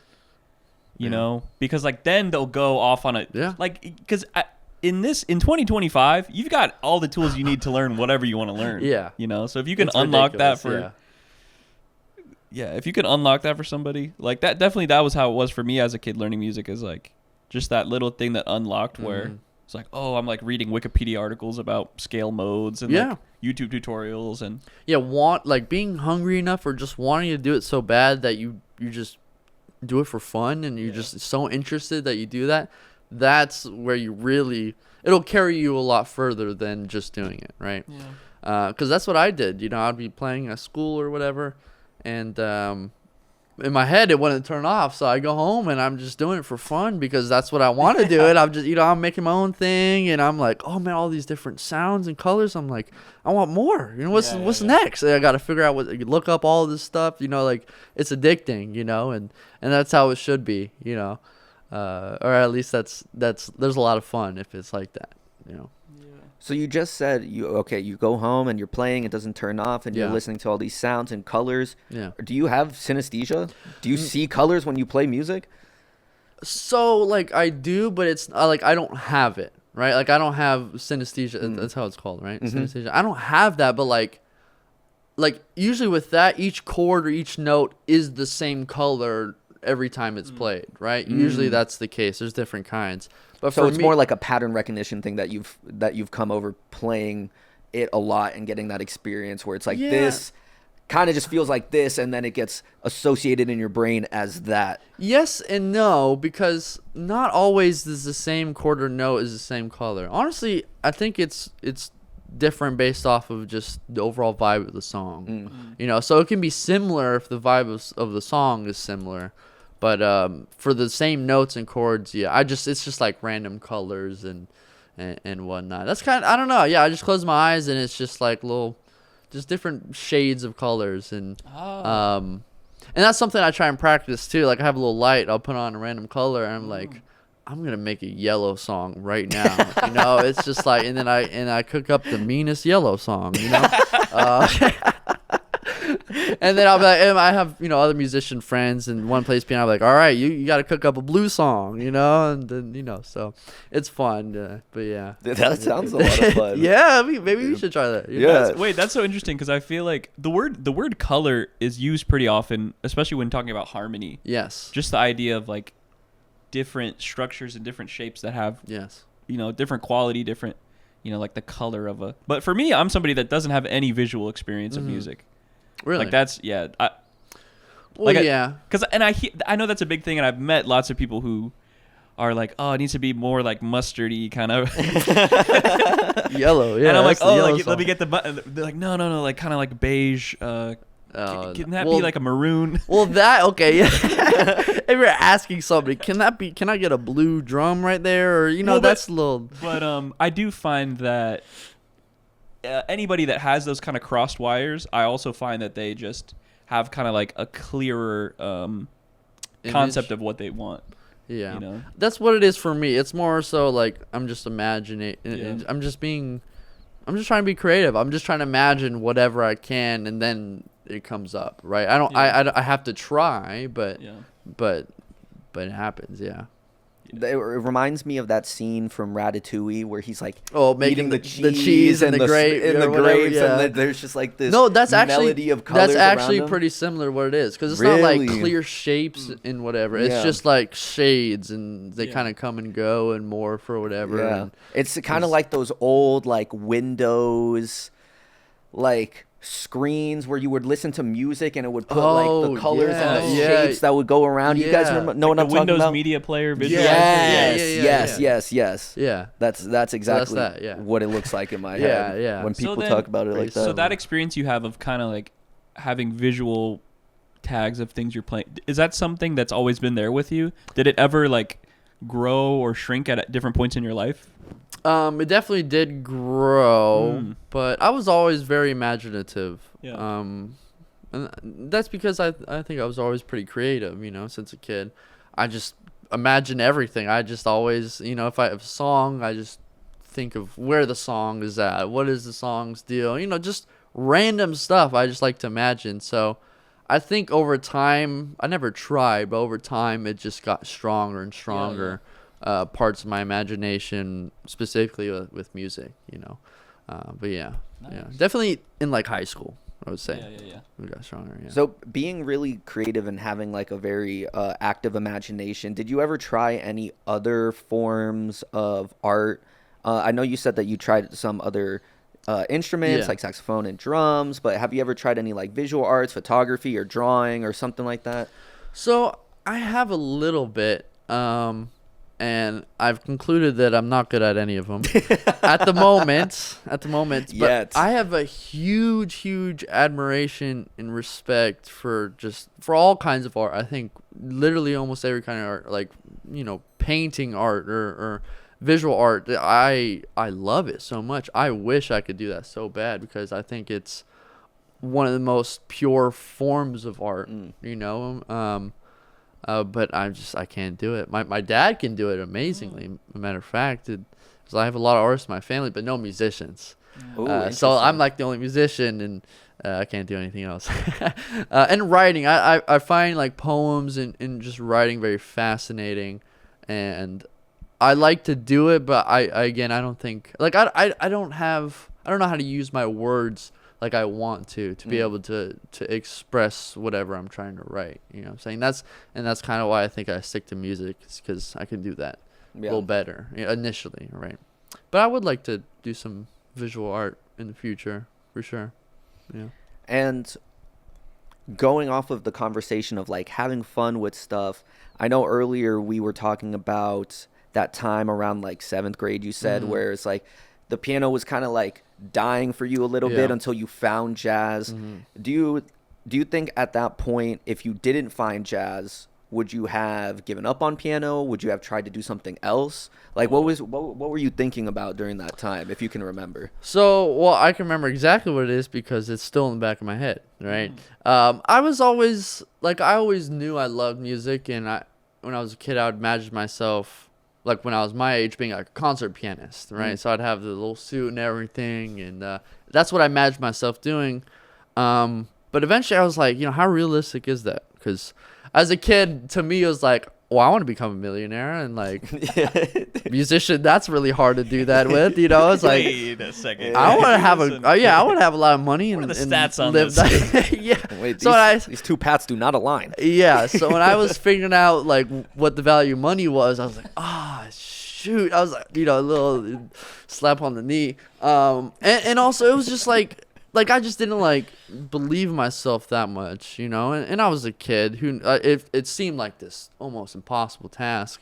you know, because like then they'll go off on like, because in 2025 you've got all the tools you need to learn whatever you want to learn, you know. So if you can unlock that for if you can unlock that for somebody, like that was how it was for me as a kid learning music, is like just that little thing that unlocked where it's like, oh, I'm like reading Wikipedia articles about scale modes and like YouTube tutorials, and like being hungry enough or just wanting to do it so bad that you just do it for fun, and you're just so interested that you do that. That's where it'll carry you a lot further than just doing it, right? Because that's what I did. You know, I'd be playing at school or whatever, and in my head it wouldn't turn off, so I go home and I'm just doing it for fun because that's what I want to do. And I'm just, you know, I'm making my own thing, and I'm like, oh man, all these different sounds and colors. I'm like, I want more. You know, what's next? And I got to figure out look up all this stuff. You know, like it's addicting. You know, and that's how it should be. You know, or at least that's there's a lot of fun if it's like that. You know. So you just said you go home and you're playing, it doesn't turn off, and you're listening to all these sounds and colors. Do you have synesthesia? Do you see colors when you play music? So like I do, but it's like I don't have it, right? Like I don't have synesthesia. That's how it's called, right? Synesthesia. I don't have that, but like usually with that, each chord or each note is the same color every time it's played, right? Usually that's the case. There's different kinds. But so it's more like a pattern recognition thing that you've come over playing it a lot and getting that experience where it's like this kind of just feels like this, and then it gets associated in your brain as that. Yes and no, because not always is the same chord or note is the same color. Honestly, I think it's different based off of just the overall vibe of the song. You know, so it can be similar if the vibe of the song is similar. But for the same notes and chords, it's just like random colors and whatnot. That's kind of, I don't know. Yeah, I just close my eyes and it's just like just different shades of colors, and that's something I try and practice too. Like I have a little light, I'll put on a random color, and I'm like, I'm gonna make a yellow song right now. You know, it's just like, and then I cook up the meanest yellow song. You know. And then I'll be like, and I have, you know, other musician friends, and one plays piano. I'm like, all right, you got to cook up a blues song, you know, and then, you know, so it's fun. But yeah, that sounds a lot of fun. Yeah, maybe we should try that. Wait, that's so interesting because I feel like the word color is used pretty often, especially when talking about harmony. Yes. Just the idea of like different structures and different shapes that have you know, different quality, different, you know, like the color of a. But for me, I'm somebody that doesn't have any visual experience of music. Really? Like that's Well, Like, yeah. I know that's a big thing, and I've met lots of people who are like, oh, it needs to be more like mustardy kind of. Yellow, yeah. And I'm like, that's the oh, yellow like, song. let me get the button. They're like, no, like kind of like beige. Oh, Can that well, be like a maroon? Well, that okay. Yeah. If you're asking somebody, can I get a blue drum right there, or Well, that's a little. But I do find that anybody that has those kind of crossed wires, I also find that they just have kind of like a clearer concept of what they want. Yeah, you know? That's what it is for me. It's more so like I'm just imagining. Yeah. I'm just trying to be creative. I'm just trying to imagine whatever I can, and then it comes up, right? I don't. Yeah. I have to try, but Yeah. but it happens. Yeah. It reminds me of that scene from Ratatouille where he's like Making eating the cheese and the grape and the or whatever, grapes, yeah. and then there's just like this That's actually melody of colors. that's actually around him. pretty similar what it is, because it's not like Really? clear shapes and whatever. It's Yeah. just like shades, and they Yeah. kind of come and go and morph or whatever. Yeah, and it's kind of like those old like Windows, like screens where you would listen to music and it would put like Oh, the colors and the yeah. shapes that would go around. You guys Yeah. remember? Know Like what I'm the talking Windows about? Media Player visual. Yes, Yeah. yes. yeah. That's exactly that, yeah. what it looks like in my Yeah, head. yeah. When So people then- talk about it like that. So that experience you have of kind of like having visual tags of things you're playing, is that something that's always been there with you? Did it ever like grow or shrink at different points in your life? It definitely did grow, Mm. but I was always very imaginative. Yeah. And that's because I think I was always pretty creative, since a kid. I just imagine everything. I just always, if I have a song, I just think of where the song is at. What is the song's deal? Just random stuff I just like to imagine. So I think over time, I never tried, but over time it just got stronger and stronger. Parts of my imagination, specifically with music, but yeah, definitely in like high school, I would say. Yeah. We got stronger. Yeah. So being really creative and having like a very active imagination, did you ever try any other forms of art? I know you said that you tried some other instruments Yeah. like saxophone and drums, but have you ever tried any like visual arts, photography or drawing or something like that? So I have a little bit, and I've concluded that I'm not good at any of them at the moment. But Yet. I have a huge admiration and respect for all kinds of art. I think literally almost every kind of art, like painting art or visual art. I love it so much. I wish I could do that so bad, because I think it's one of the most pure forms of art. But I can't do it. My dad can do it amazingly. A matter of fact, so I have a lot of artists in my family, but no musicians. Ooh, So interesting. I'm like the only musician, and I can't do anything else. And writing, I find like poems and just writing very fascinating, and I like to do it, but I don't think like I don't know how to use my words like I want to be able to express whatever I'm trying to write. You know what I'm saying? That's kind of why I think I stick to music, because I can do that a little better initially, right? But I would like to do some visual art in the future, for sure. Yeah. And going off of the conversation of like having fun with stuff, I know earlier we were talking about that time around like 7th grade, you said, where it's like the piano was kind of like dying for you a little bit until you found jazz. Do you think at that point, if you didn't find jazz, would you have given up on piano? Would you have tried to do something else? Like what were you thinking about during that time, if you can remember? So, well, I can remember exactly what it is because it's still in the back of my head, right? I was always like, I always knew I loved music, and when I was a kid, I would imagine myself like when I was my age being like a concert pianist, right? So I'd have the little suit and everything, and that's what I imagined myself doing. But eventually I was like, how realistic is that? Because as a kid, to me, it was like, well, I want to become a millionaire, and like musician, that's really hard to do that with, It's like, Wait a second. I want to have Listen. I want to have a lot of money and What are the and stats on live this? that. Yeah. Wait, So these two paths do not align. Yeah, so when I was figuring out like what the value of money was, I was like, shoot. I was like, a little slap on the knee. And also it was just like like I just didn't like believe myself that much, you know. And I was a kid who it seemed like this almost impossible task.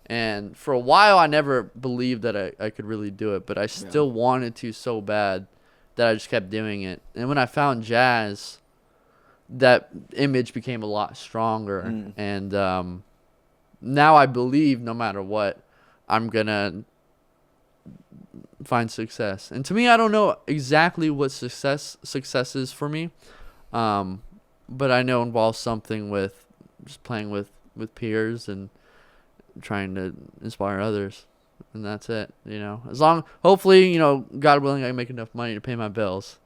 And for a while, I never believed that I could really do it, but I still wanted to so bad that I just kept doing it. And when I found jazz, that image became a lot stronger. And now I believe no matter what, I'm going to find success. And to me, I don't know exactly what success is for me, but I know it involves something with just playing with peers and trying to inspire others, and that's it, you know. As long, hopefully, you know, God willing, I make enough money to pay my bills,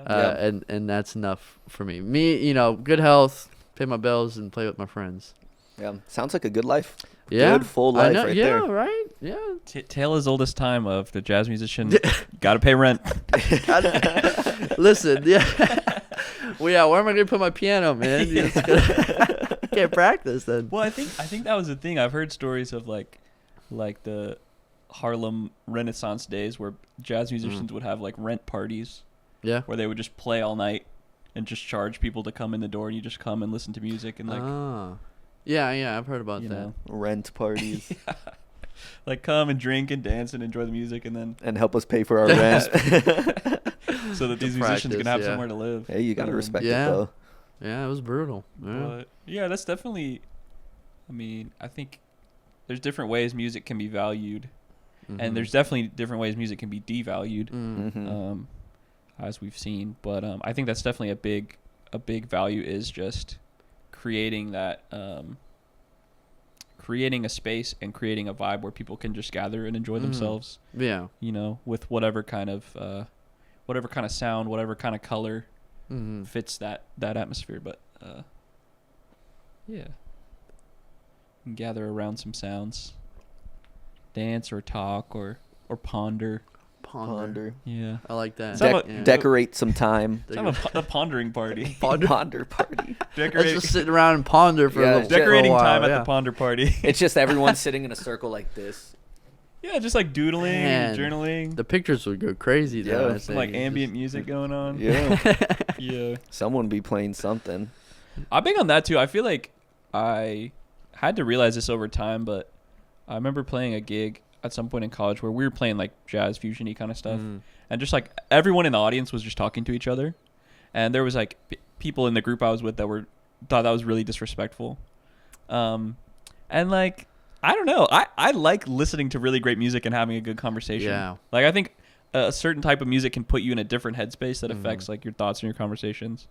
and that's enough for me. You know, good health, pay my bills, and play with my friends. Yeah, sounds like a good life. Yeah, good full life right there. Yeah, right. Yeah. Tale as old as time of the jazz musician. Gotta pay rent. Listen, well, yeah. Where am I gonna put my piano, man? Can't practice then. Well, I think that was the thing. I've heard stories of like the Harlem Renaissance days where jazz musicians would have like rent parties. Yeah. Where they would just play all night and just charge people to come in the door, and you just come and listen to music and like. Yeah, I've heard about that. Know, rent parties. Yeah. Like come and drink and dance and enjoy the music and help us pay for our rent. So that these musicians can have somewhere to live. Hey, you gotta respect it though. Yeah, it was brutal. Yeah. But yeah, that's definitely. I mean, I think there's different ways music can be valued, and there's definitely different ways music can be devalued, as we've seen. But I think that's definitely a big value is just creating that, creating a space and creating a vibe where people can just gather and enjoy themselves. Yeah, you know, with whatever kind of sound, whatever kind of color. Fits that atmosphere, but yeah, and gather around some sounds, dance or talk or ponder. Yeah, I like that. Decorate some time. Let's have a pondering party. Ponder party. Decorate. Let's just sit around and ponder for a little. Decorating for a while, time at the ponder party. It's just everyone sitting in a circle like this. Yeah, just like doodling and journaling. The pictures would go crazy though. Some like ambient music going on. Yeah. Yeah. Someone be playing something. I'm big on that too. I feel like I had to realize this over time, but I remember playing a gig at some point in college where we were playing like jazz fusion-y kind of stuff. And just like everyone in the audience was just talking to each other. And there was like people in the group I was with that thought that was really disrespectful. And like, I don't know. I like listening to really great music and having a good conversation. Yeah. Like I think a certain type of music can put you in a different headspace that affects like your thoughts and your conversations.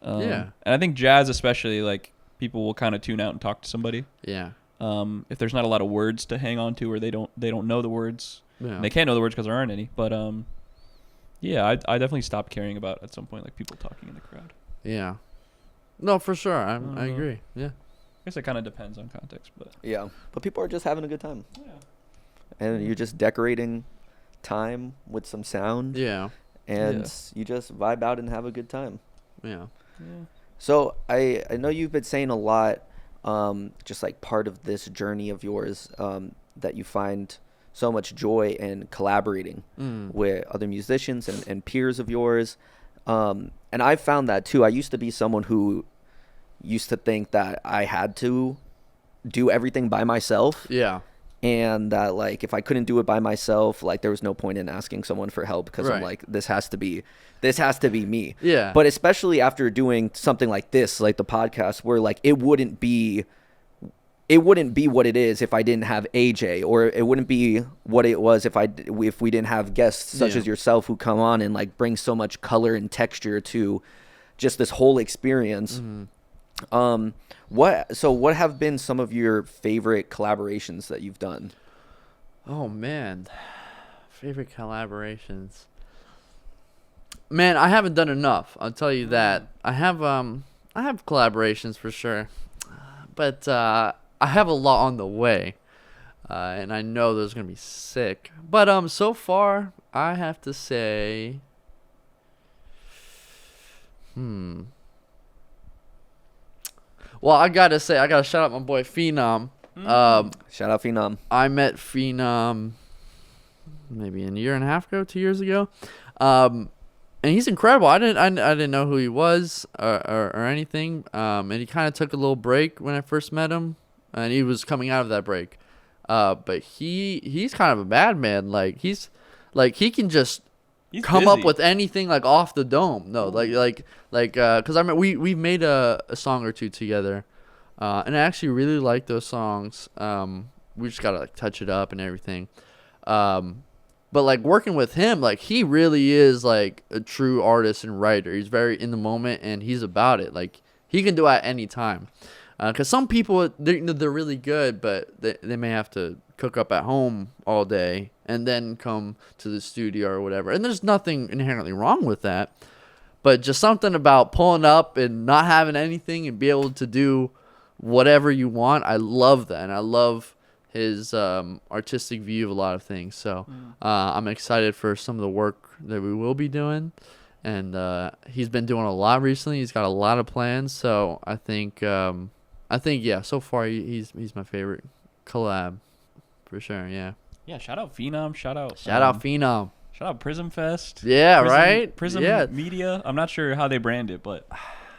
And I think jazz especially, like people will kind of tune out and talk to somebody. Yeah. If there's not a lot of words to hang on to, or they don't know the words. Yeah. They can't know the words because there aren't any. But yeah, I definitely stopped caring about at some point like people talking in the crowd. Yeah. No, for sure. I agree. Yeah. I guess it kind of depends on context, but yeah. But people are just having a good time. Yeah. And you're just decorating time with some sound. Yeah. And you just vibe out and have a good time. Yeah. Yeah. So I know you've been saying a lot, just like part of this journey of yours, that you find so much joy in collaborating with other musicians and peers of yours. And I found that too. I used to be someone who used to think that I had to do everything by myself. Yeah. And that like if I couldn't do it by myself, like there was no point in asking someone for help because I'm like, this has to be me. Yeah. But especially after doing something like this, like the podcast, where like it wouldn't be what it is if I didn't have AJ, or it wouldn't be what it was if we didn't have guests such as yourself who come on and like bring so much color and texture to just this whole experience. What have been some of your favorite collaborations that you've done? Oh man, favorite collaborations. Man, I haven't done enough. I'll tell you that. I have collaborations for sure, but I have a lot on the way, and I know there's gonna be sick. But so far I have to say, Well, I gotta shout out my boy Phenom. Shout out Phenom. I met Phenom maybe a year and a half ago, 2 years ago. and he's incredible. I didn't know who he was or anything. And he kind of took a little break when I first met him, and he was coming out of that break. But he's kind of a madman. Like he can just come up busy. with anything like off the dome. No, because I mean we made a song or two together, and I actually really like those songs. We just gotta like touch it up and everything. But like working with him, like he really is like a true artist and writer. He's very in the moment and he's about it. Like he can do it at any time. Because some people they're really good, but they may have to cook up at home all day and then come to the studio or whatever. And there's nothing inherently wrong with that, but just something about pulling up and not having anything and be able to do whatever you want. I love that, and I love his artistic view of a lot of things. So I'm excited for some of the work that we will be doing, and he's been doing a lot recently. He's got a lot of plans, so I think yeah, so far he's my favorite collab for sure. Yeah. Yeah, shout out Phenom, shout out Phenom. shout out Prism Fest. Yeah, right? Prism Yeah. Media. I'm not sure how they brand it, but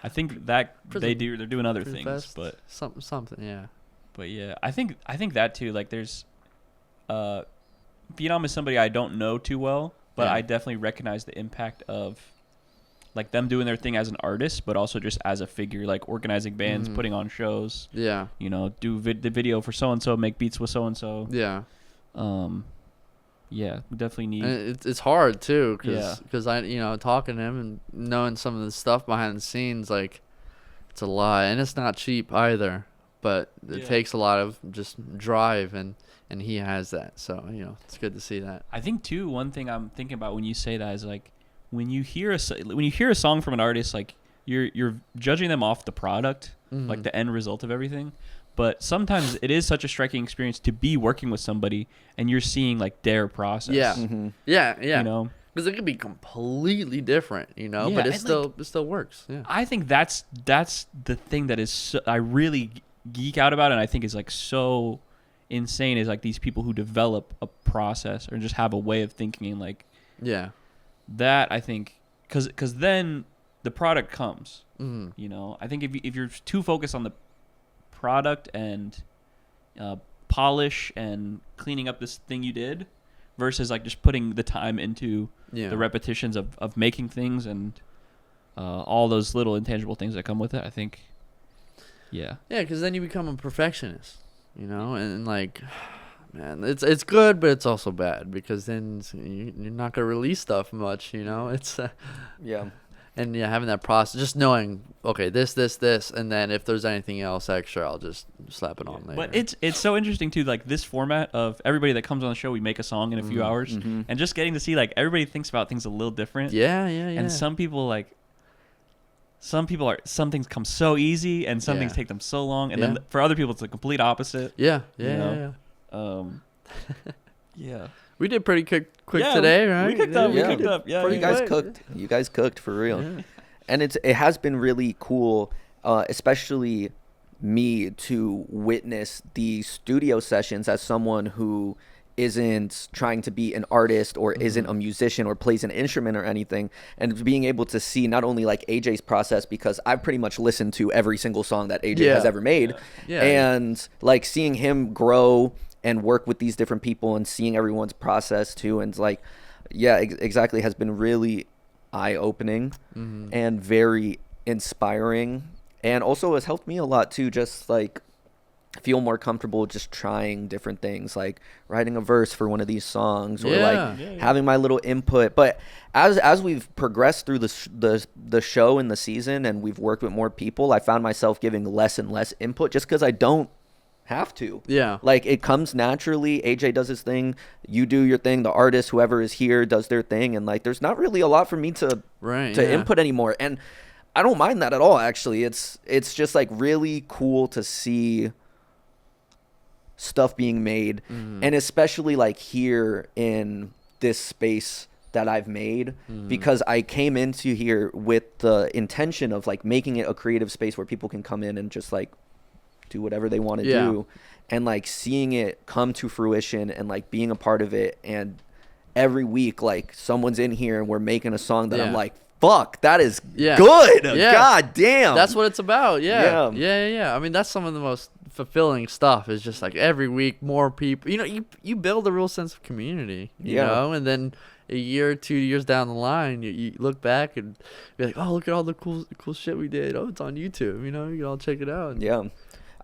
I think that they're doing other Prism things, Fest, but something, yeah. But yeah, I think that too. Like, there's, Phenom is somebody I don't know too well, but Yeah. I definitely recognize the impact of, like, them doing their thing as an artist, but also just as a figure, like organizing bands, putting on shows. Yeah. You know, do the video for so and so, make beats with so and so. Yeah. Yeah, we definitely need. And it's hard too, Yeah. cause I talking to him and knowing some of the stuff behind the scenes, like it's a lot, and it's not cheap either. But it Yeah. takes a lot of just drive, and he has that. So it's good to see that. I think too, one thing I'm thinking about when you say that is, like, when you hear a song from an artist, like, you're judging them off the product, like the end result of everything. But sometimes it is such a striking experience to be working with somebody and you're seeing, like, their process. Yeah. Yeah. You know, because it could be completely different, Yeah, but and, it still works. Yeah. I think that's the thing that is I really geek out about, and I think is, like, so insane, is, like, these people who develop a process or just have a way of thinking, and, like, Yeah. that, I think, because then the product comes. Mm-hmm. I think if you're too focused on the product and polish and cleaning up this thing you did versus, like, just putting the time into the repetitions of making things and all those little intangible things that come with it, I think. Yeah, because then you become a perfectionist, and like, man, it's good, but it's also bad because then you're not gonna release stuff much, It's Yeah. and having that process, just knowing, okay, this, and then if there's anything else extra, I'll just slap it on later. but it's so interesting too, like, this format of everybody that comes on the show, we make a song in a few hours, and just getting to see, like, everybody thinks about things a little different. Yeah. And some people some things come so easy and some things take them so long, and then for other people it's the complete opposite. Yeah. Yeah. We did pretty quick Yeah, today, right? we cooked up. Yeah. We cooked up. Yeah, You guys quick. cooked. You guys cooked for real. Yeah. And it has been really cool, especially me, to witness the studio sessions as someone who isn't trying to be an artist or isn't a musician or plays an instrument or anything, and being able to see not only, like, AJ's process, because I've pretty much listened to every single song that AJ has ever made, and like seeing him grow and work with these different people and seeing everyone's process too, and, like, exactly, has been really eye-opening and very inspiring, and also has helped me a lot too, just, like, feel more comfortable just trying different things, like writing a verse for one of these songs, or having my little input. But as we've progressed through the show and the season, and we've worked with more people, I found myself giving less and less input just because I don't have to. Yeah. Like, it comes naturally. AJ does his thing, you do your thing, the artist, whoever is here, does their thing, and, like, there's not really a lot for me to input anymore, and I don't mind that at all. Actually, it's just, like, really cool to see stuff being made, and especially, like, here in this space that I've made, because I came into here with the intention of, like, making it a creative space where people can come in and just, like, do whatever they want to do, and, like, seeing it come to fruition and, like, being a part of it, and every week, like someone's in here and we're making a song that I'm Yeah. like, fuck, that is Yeah. good. Yeah. God damn. That's what it's about. Yeah. Yeah. I mean, that's some of the most fulfilling stuff. Is just like every week more people. You build a real sense of community. You Yeah. know, and then a year, 2 years down the line, you look back and be like, oh, look at all the cool shit we did. Oh, it's on YouTube. You know, you can all check it out. Yeah.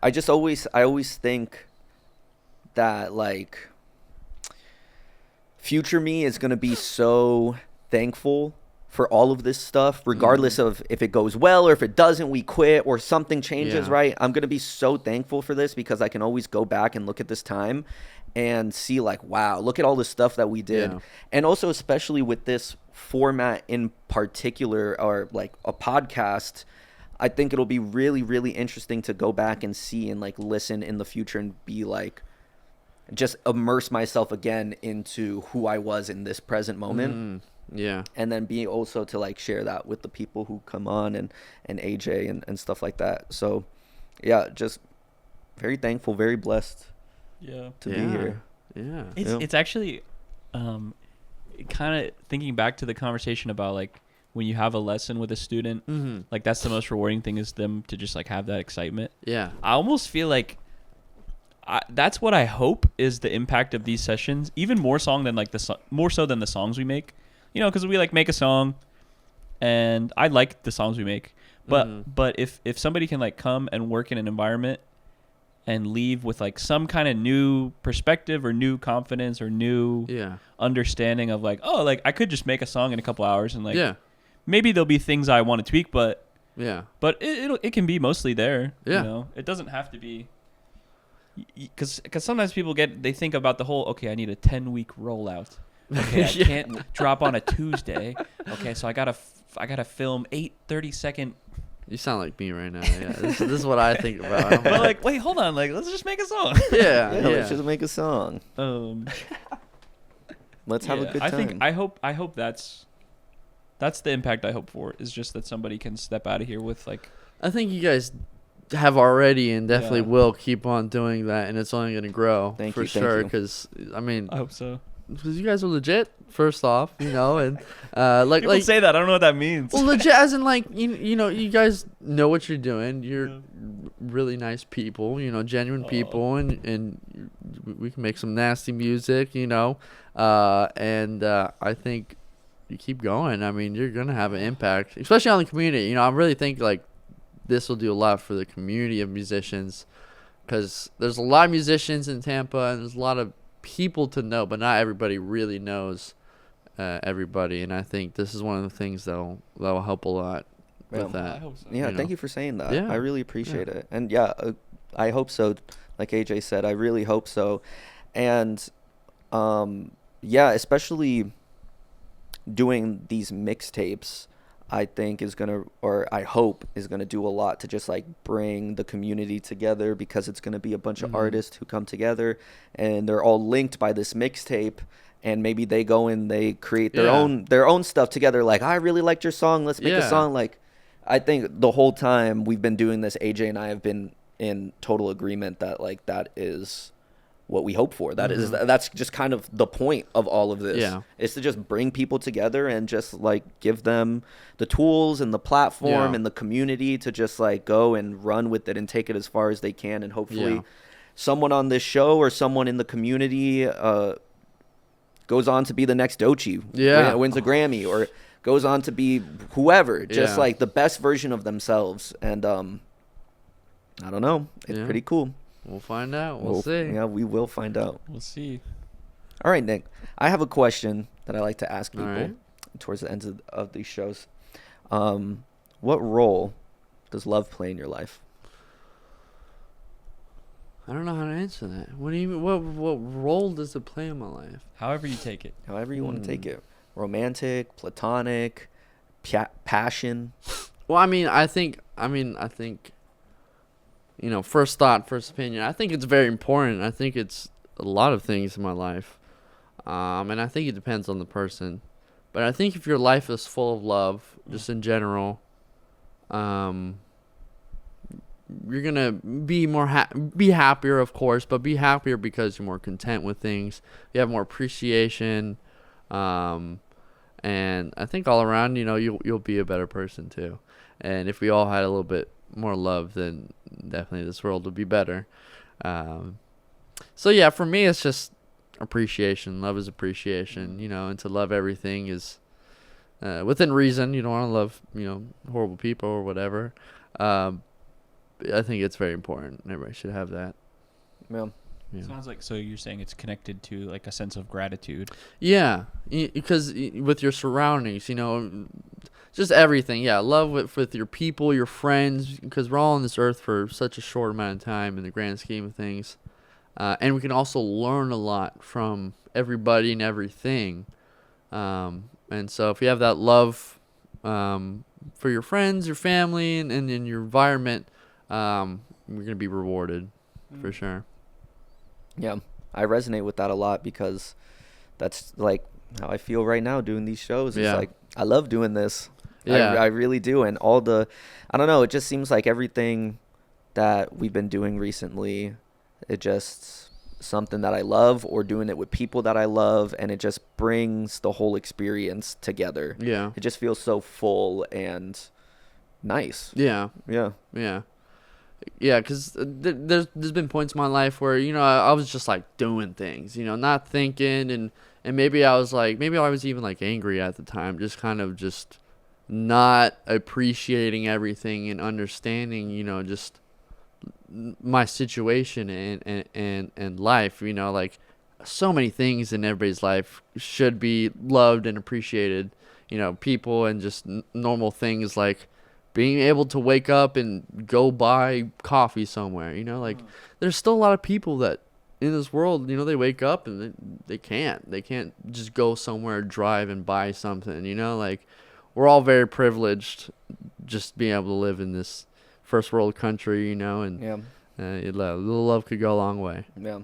I always think that like future me is going to be so thankful for all of this stuff, regardless of if it goes well or if it doesn't, we quit or something changes, Yeah. right? I'm going to be so thankful for this because I can always go back and look at this time and see like, wow, look at all the stuff that we did. Yeah. And also, especially with this format in particular, or like a podcast, I think it'll be really, really interesting to go back and see and like listen in the future and be like, just immerse myself again into who I was in this present moment. Yeah. And then be also to like share that with the people who come on and AJ and stuff like that. So yeah, just very thankful, very blessed to be here. Yeah. It's actually kind of thinking back to the conversation about like when you have a lesson with a student, like that's the most rewarding thing is them to just like have that excitement. Yeah. I almost feel like that's what I hope is the impact of these sessions, even more so than the songs we make, because we like make a song and I like the songs we make, but if somebody can like come and work in an environment and leave with like some kind of new perspective or new confidence or new understanding of like, oh, like I could just make a song in a couple hours and like maybe there'll be things I want to tweak, but it can be mostly there. It doesn't have to be, because sometimes people they think about the whole, okay, I need a 10-week rollout. Okay, I can't drop on a Tuesday. Okay, so I gotta film 8 30-second. You sound like me right now. Yeah, this is what I think about. I'm But like, wait, hold on, like let's just make a song. yeah, Let's just make a song. Let's have a good time. I hope that's the impact I hope for, is just that somebody can step out of here with like. I think you guys have already and definitely will keep on doing that, and it's only going to grow for sure. Because I mean, I hope so. Because you guys are legit, first off, and People say that, I don't know what that means. Well, legit as in like you guys know what you're doing. You're really nice people, genuine people, and we can make some nasty music, and I think you keep going. I mean, you're gonna have an impact, especially on the community. I really think like this will do a lot for the community of musicians, because there's a lot of musicians in Tampa and there's a lot of people to know, but not everybody really knows everybody, and I think this is one of the things that'll help a lot with that. I hope so. Yeah, thank you for saying that. Yeah. I really appreciate it. And I hope so. Like AJ said, I really hope so. And especially doing these mixtapes, I think I hope is gonna do a lot to just like bring the community together, because it's gonna be a bunch of artists who come together and they're all linked by this mixtape, and maybe they go and they create their own stuff together. Like, I really liked your song, let's make a song. Like, I think the whole time we've been doing this, AJ and I have been in total agreement that like that is what we hope for. That's just kind of the point of all of this. Yeah. Is to just bring people together and just like give them the tools and the platform and the community to just like go and run with it and take it as far as they can, and hopefully someone on this show or someone in the community goes on to be the next Doechii, wins a Grammy, or goes on to be whoever, just like the best version of themselves. And I don't know, it's pretty cool. We'll find out. We'll see. Yeah, we will find out. We'll see. All right, Nick. I have a question that I like to ask people towards the end of these shows. What role does love play in your life? I don't know how to answer that. What do you mean? What role does it play in my life? However you take it. However you want to take it. Romantic, platonic, passion. Well, I think first thought, first opinion, I think it's very important. I think it's a lot of things in my life. And I think it depends on the person. But I think if your life is full of love, just in general, you're going to be be happier, of course, but be happier because you're more content with things. You have more appreciation. And I think all around, you'll be a better person too. And if we all had a little bit more love, then definitely this world would be better. So yeah, for me, it's just appreciation. Love is appreciation, and to love everything is within reason. You don't want to love, horrible people or whatever. I think it's very important. Everybody should have that. Yeah. Yeah. Sounds like, so you're saying it's connected to like a sense of gratitude. Yeah, because with your surroundings, just everything. Yeah, love with your people, your friends, because we're all on this earth for such a short amount of time in the grand scheme of things. And we can also learn a lot from everybody and everything. And so if you have that love for your friends, your family, and in your environment, you're going to be rewarded for sure. Yeah, I resonate with that a lot because that's like how I feel right now doing these shows. It's like, I love doing this. Yeah. I really do. And I don't know, it just seems like everything that we've been doing recently, it just something that I love, or doing it with people that I love, and it just brings the whole experience together. Yeah. It just feels so full and nice. Yeah. Yeah. Yeah. Yeah, because there's been points in my life where, I was just, like, doing things, not thinking, and maybe I was even, like, angry at the time, just kind of just not appreciating everything and understanding, just my situation and life, like, so many things in everybody's life should be loved and appreciated, people and just normal things like being able to wake up and go buy coffee somewhere, there's still a lot of people that in this world, they wake up and they can't just go somewhere, drive and buy something, like we're all very privileged just being able to live in this first world country, and Yeah. little love could go a long way. Yeah.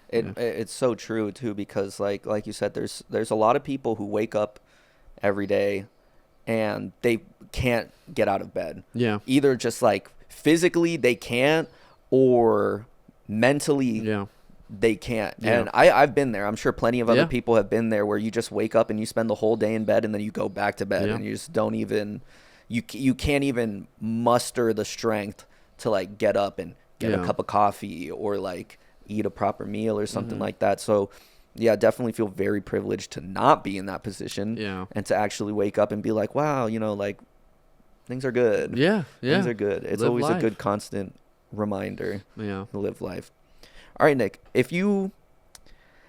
It's so true too, because like you said, there's a lot of people who wake up every day and they can't get out of bed. Yeah. Either just like physically they can't, or mentally they can't. Yeah. And I've been there. I'm sure plenty of other Yeah. people have been there, where you just wake up and you spend the whole day in bed and then you go back to bed Yeah. and you just don't even, you can't even muster the strength to like get up and get a Yeah. cup of coffee or like eat a proper meal or something Mm-hmm. like that. So yeah, definitely feel very privileged to not be in that position. Yeah. And to actually wake up and be like, wow, like things are good. Yeah. Yeah. Things are good. It's Live always life. a good constant reminder Yeah. to live life. All right, Nick, if you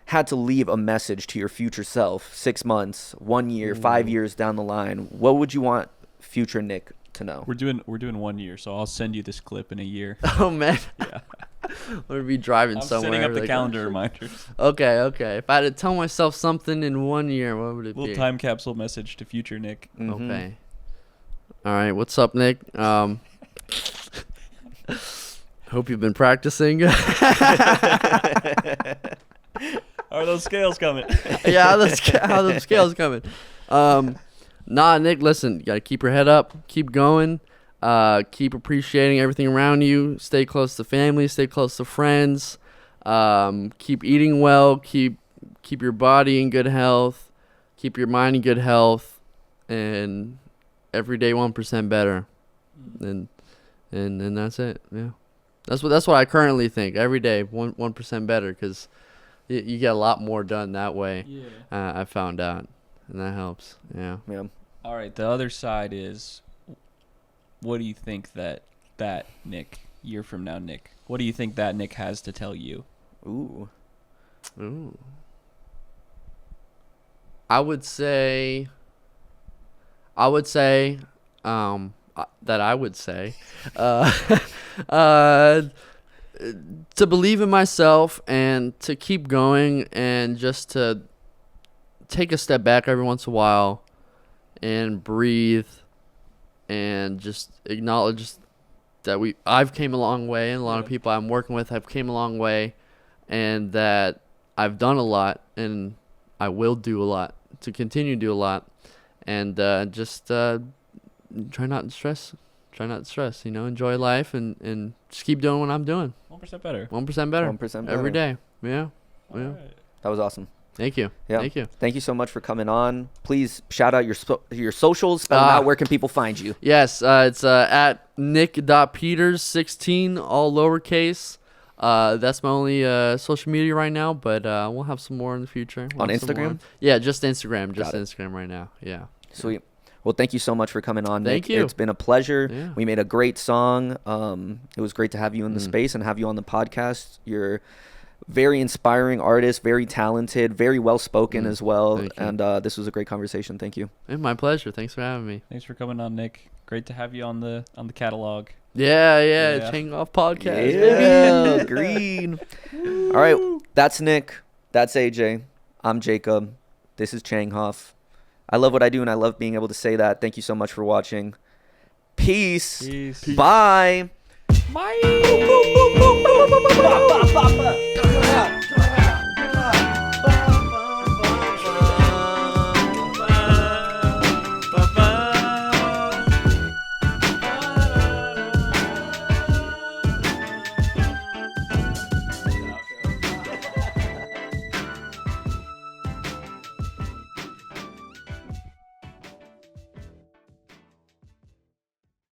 had to leave a message to your future self 6 months, 1 year, 5 years down the line, what would you want future Nick to know? We're doing 1 year, so I'll send you this clip in a year. Oh man. Yeah. We'll be driving I'm somewhere. setting up the like, calendar reminders. Okay. If I had to tell myself something in 1 year, what would it Little be? time capsule message to future Nick. Mhm. Okay. All right. What's up, Nick? Hope you've been practicing. Are those scales coming? Yeah, how the scales coming? Nah, Nick. Listen, you gotta keep your head up. Keep going. Keep appreciating everything around you. Stay close to family. Stay close to friends. Keep eating well. Keep your body in good health. Keep your mind in good health. And every day 1% better. And that's it. Yeah. That's what I currently think. Every day 1% better, because you get a lot more done that way. Yeah. I found out, and that helps. Yeah. Yeah. All right. The other side is, what do you think that Nick, year from now, Nick, what do you think that Nick has to tell you? Ooh. I would say to believe in myself and to keep going, and just to take a step back every once in a while and breathe and just acknowledge that I've came a long way, and a lot of people I'm working with have came a long way, and that I've done a lot, and I will do a lot, to continue to do a lot, and just try not to stress, enjoy life, and just keep doing what I'm doing. 1% better. 1% better. 1% better. Every day. Yeah. All Yeah. right. That was awesome. Thank you. Yeah. Thank you. Thank you so much for coming on. Please shout out your socials. Spell them out. Where can people find you? Yes, it's at nick.peters16, all lowercase. That's my only social media right now, but we'll have some more in the future. On Instagram? Yeah, just Instagram. Just Got it. Instagram right now. Yeah. Sweet. Well, thank you so much for coming on, Thank Nick. you. It's been a pleasure. Yeah. We made a great song. It was great to have you in the Mm. space and have you on the podcast. You're very inspiring artist, very talented, very well spoken as well. Thank you. And this was a great conversation. Thank you. Hey, my pleasure. Thanks for having me. Thanks for coming on, Nick. Great to have you on the catalog. Yeah. Chang Off podcast. Yeah, green. All right, that's Nick. That's AJ. I'm Jacob. This is Chang Hoff. I love what I do, and I love being able to say that. Thank you so much for watching. Peace. Peace. Bye. Bye.